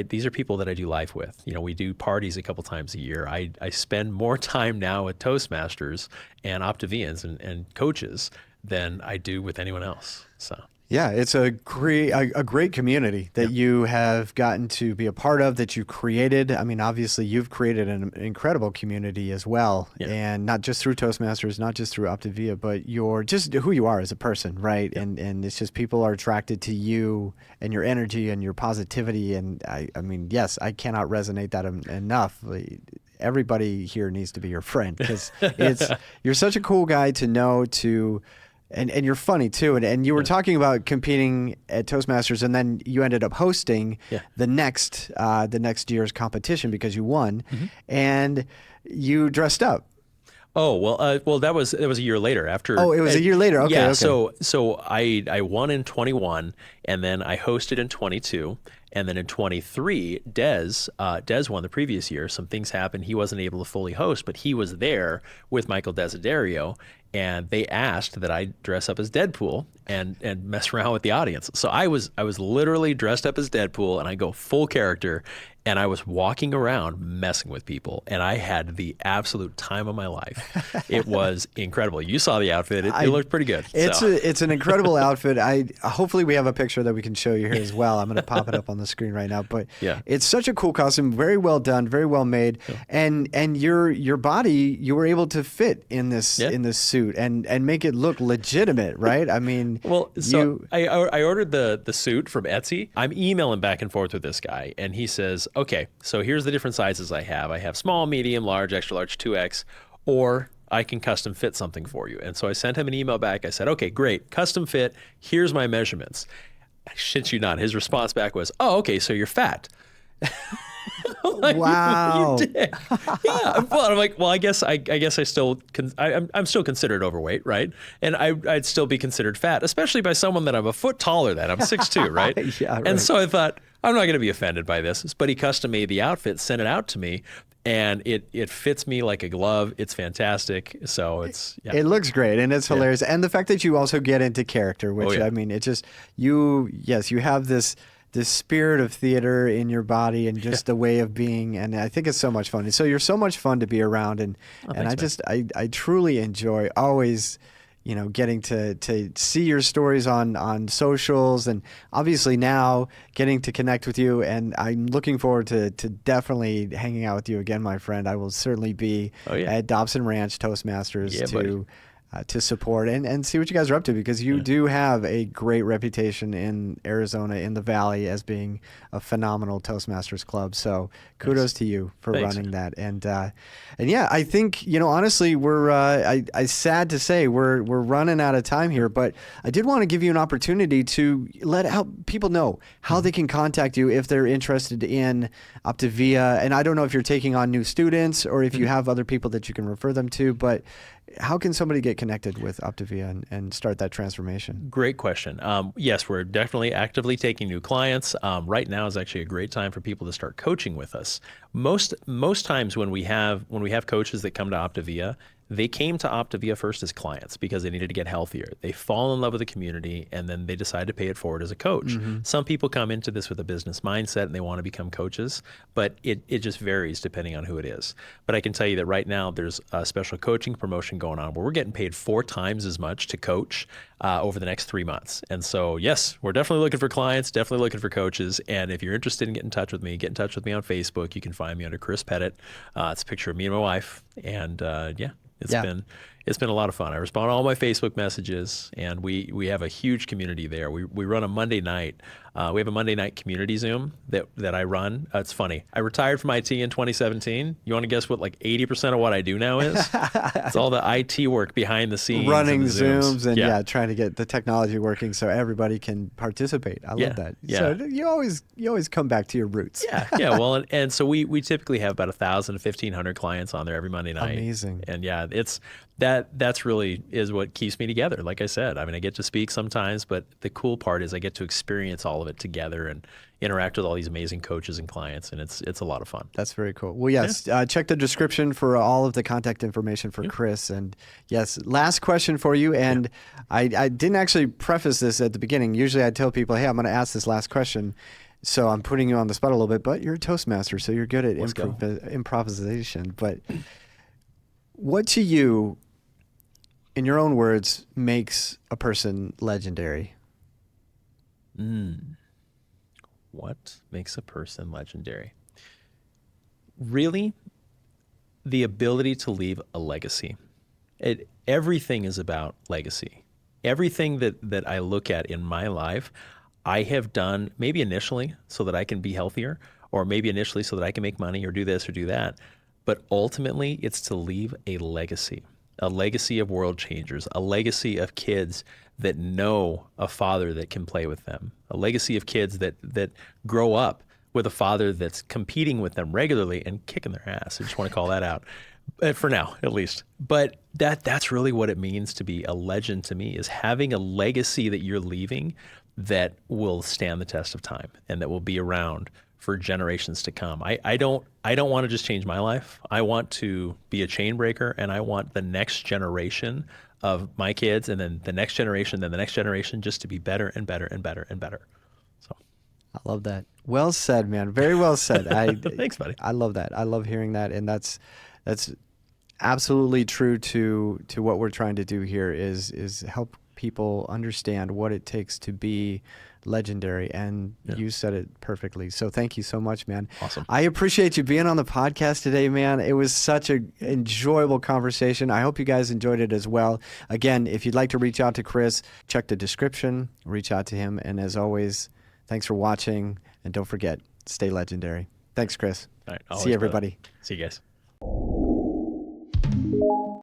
These are people that I do life with. You know, we do parties a couple times a year. I spend more time now with Toastmasters and OPTAVIANs and coaches than I do with anyone else. So. Yeah, it's a great community that you have gotten to be a part of, that you created. I mean, obviously, you've created an incredible community as well, and not just through Toastmasters, not just through OPTAVIA, but you're just who you are as a person, right? And it's just people are attracted to you and your energy and your positivity. And I mean, yes, I cannot resonate that enough. Everybody here needs to be your friend because you're such a cool guy to know to. And you're funny too. And you were talking about competing at Toastmasters, and then you ended up hosting the next year's competition because you won, and you dressed up. Oh, well, that was a year later after. Oh, it was a year later. Okay. Yeah. Okay. So I won in 21, and then I hosted in 22. And then in 23, Des won the previous year. Some things happened. He wasn't able to fully host, but he was there with Michael Desiderio, and they asked that I dress up as Deadpool and mess around with the audience. So I was literally dressed up as Deadpool, and I go full character, and I was walking around messing with people, and I had the absolute time of my life. It was incredible. You saw the outfit. It looked pretty good. It's an incredible outfit. Hopefully we have a picture that we can show you here as well. I'm going to pop it up on the screen right now. But it's such a cool costume, very well done, very well made, and your body, you were able to fit in this suit and make it look legitimate, right? I mean, I ordered the suit from Etsy. I'm emailing back and forth with this guy, and he says, okay, so here's the different sizes I have. I have small, medium, large, extra large, 2X, or I can custom fit something for you. And so I sent him an email back. I said, okay, great, custom fit. Here's my measurements. I shit you not. His response back was, oh, okay, so you're fat. I'm like, Wow. You dick. Yeah. Well, I'm like, well, I guess I still, I'm still considered overweight, right? And I'd still be considered fat, especially by someone that I'm a foot taller than. I'm 6'2", right? Yeah, And right. so I thought, I'm not going to be offended by this. But he custom made the outfit, sent it out to me, and it fits me like a glove. It's fantastic. So it's, yeah. It looks great and it's hilarious. And the fact that you also get into character, which yeah. I mean, it just, yes, you have this spirit of theater in your body and just a way of being. And I think it's so much fun. So you're so much fun to be around. And Thanks, I truly enjoy always, getting to see your stories on socials, and obviously now getting to connect with you. And I'm looking forward to definitely hanging out with you again, my friend. I will certainly be at Dobson Ranch Toastmasters to support and see what you guys are up to, because you do have a great reputation in Arizona, in the Valley, as being a phenomenal Toastmasters club. So kudos to you for running that. And yeah, I think, honestly, we're I sad to say we're running out of time here, but I did want to give you an opportunity to let people know how they can contact you if they're interested in OPTAVIA. And I don't know if you're taking on new students or if you have other people that you can refer them to, but how can somebody get connected with OPTAVIA and start that transformation? Great question. Yes, we're definitely actively taking new clients. Right now is actually a great time for people to start coaching with us. Most times when we have coaches that come to OPTAVIA, they came to OPTAVIA first as clients because they needed to get healthier. They fall in love with the community, and then they decide to pay it forward as a coach. Some people come into this with a business mindset and they want to become coaches, but it just varies depending on who it is. But I can tell you that right now there's a special coaching promotion going on where we're getting paid 4 times as much to coach over the next 3 months. And so, yes, we're definitely looking for clients, definitely looking for coaches. And if you're interested in getting in touch with me, get in touch with me on Facebook. You can find me under Chris Pettit. It's a picture of me and my wife. And it's been a lot of fun. I respond to all my Facebook messages, and we have a huge community there. We run a Monday night. We have a Monday night community Zoom that I run. It's funny. I retired from IT in 2017. You want to guess what 80% of what I do now is? It's all the IT work behind the scenes. Running Zooms and trying to get the technology working so everybody can participate. I love that. Yeah. So you always come back to your roots. Yeah. Well, and so we typically have about 1,000 to 1,500 clients on there every Monday night. Amazing. And that's really is what keeps me together. Like I said, I mean, I get to speak sometimes, but the cool part is I get to experience all of it together and interact with all these amazing coaches and clients, and it's a lot of fun. That's very cool. Well, yes, check the description for all of the contact information for Chris. And yes, last question for you. And I didn't actually preface this at the beginning. Usually I tell people, hey, I'm going to ask this last question. So I'm putting you on the spot a little bit, but you're a Toastmaster, so you're good at improvisation. But what to you, in your own words, makes a person legendary? What makes a person legendary? Really, the ability to leave a legacy. Everything is about legacy. Everything that I look at in my life, I have done maybe initially so that I can be healthier, or maybe initially so that I can make money or do this or do that. But ultimately, it's to leave a legacy of world changers, a legacy of kids that know a father that can play with them, a legacy of kids that grow up with a father that's competing with them regularly and kicking their ass. I just want to call that out, for now at least. But that's really what it means to be a legend to me, is having a legacy that you're leaving that will stand the test of time and that will be around for generations to come. I don't want to just change my life. I want to be a chain breaker, and I want the next generation of my kids, and then the next generation, then the next generation, just to be better and better and better and better. So, I love that. Well said, man. Very well said. Thanks, buddy. I love that. I love hearing that, and that's absolutely true to what we're trying to do here is help people understand what it takes to be legendary, and you said it perfectly. So thank you so much, man. Awesome. I appreciate you being on the podcast today, man. It was such an enjoyable conversation. I hope you guys enjoyed it as well. Again, if you'd like to reach out to Chris, check the description, reach out to him. And as always, thanks for watching, and don't forget, stay legendary. Thanks, Chris. All right. See you, everybody. See you guys.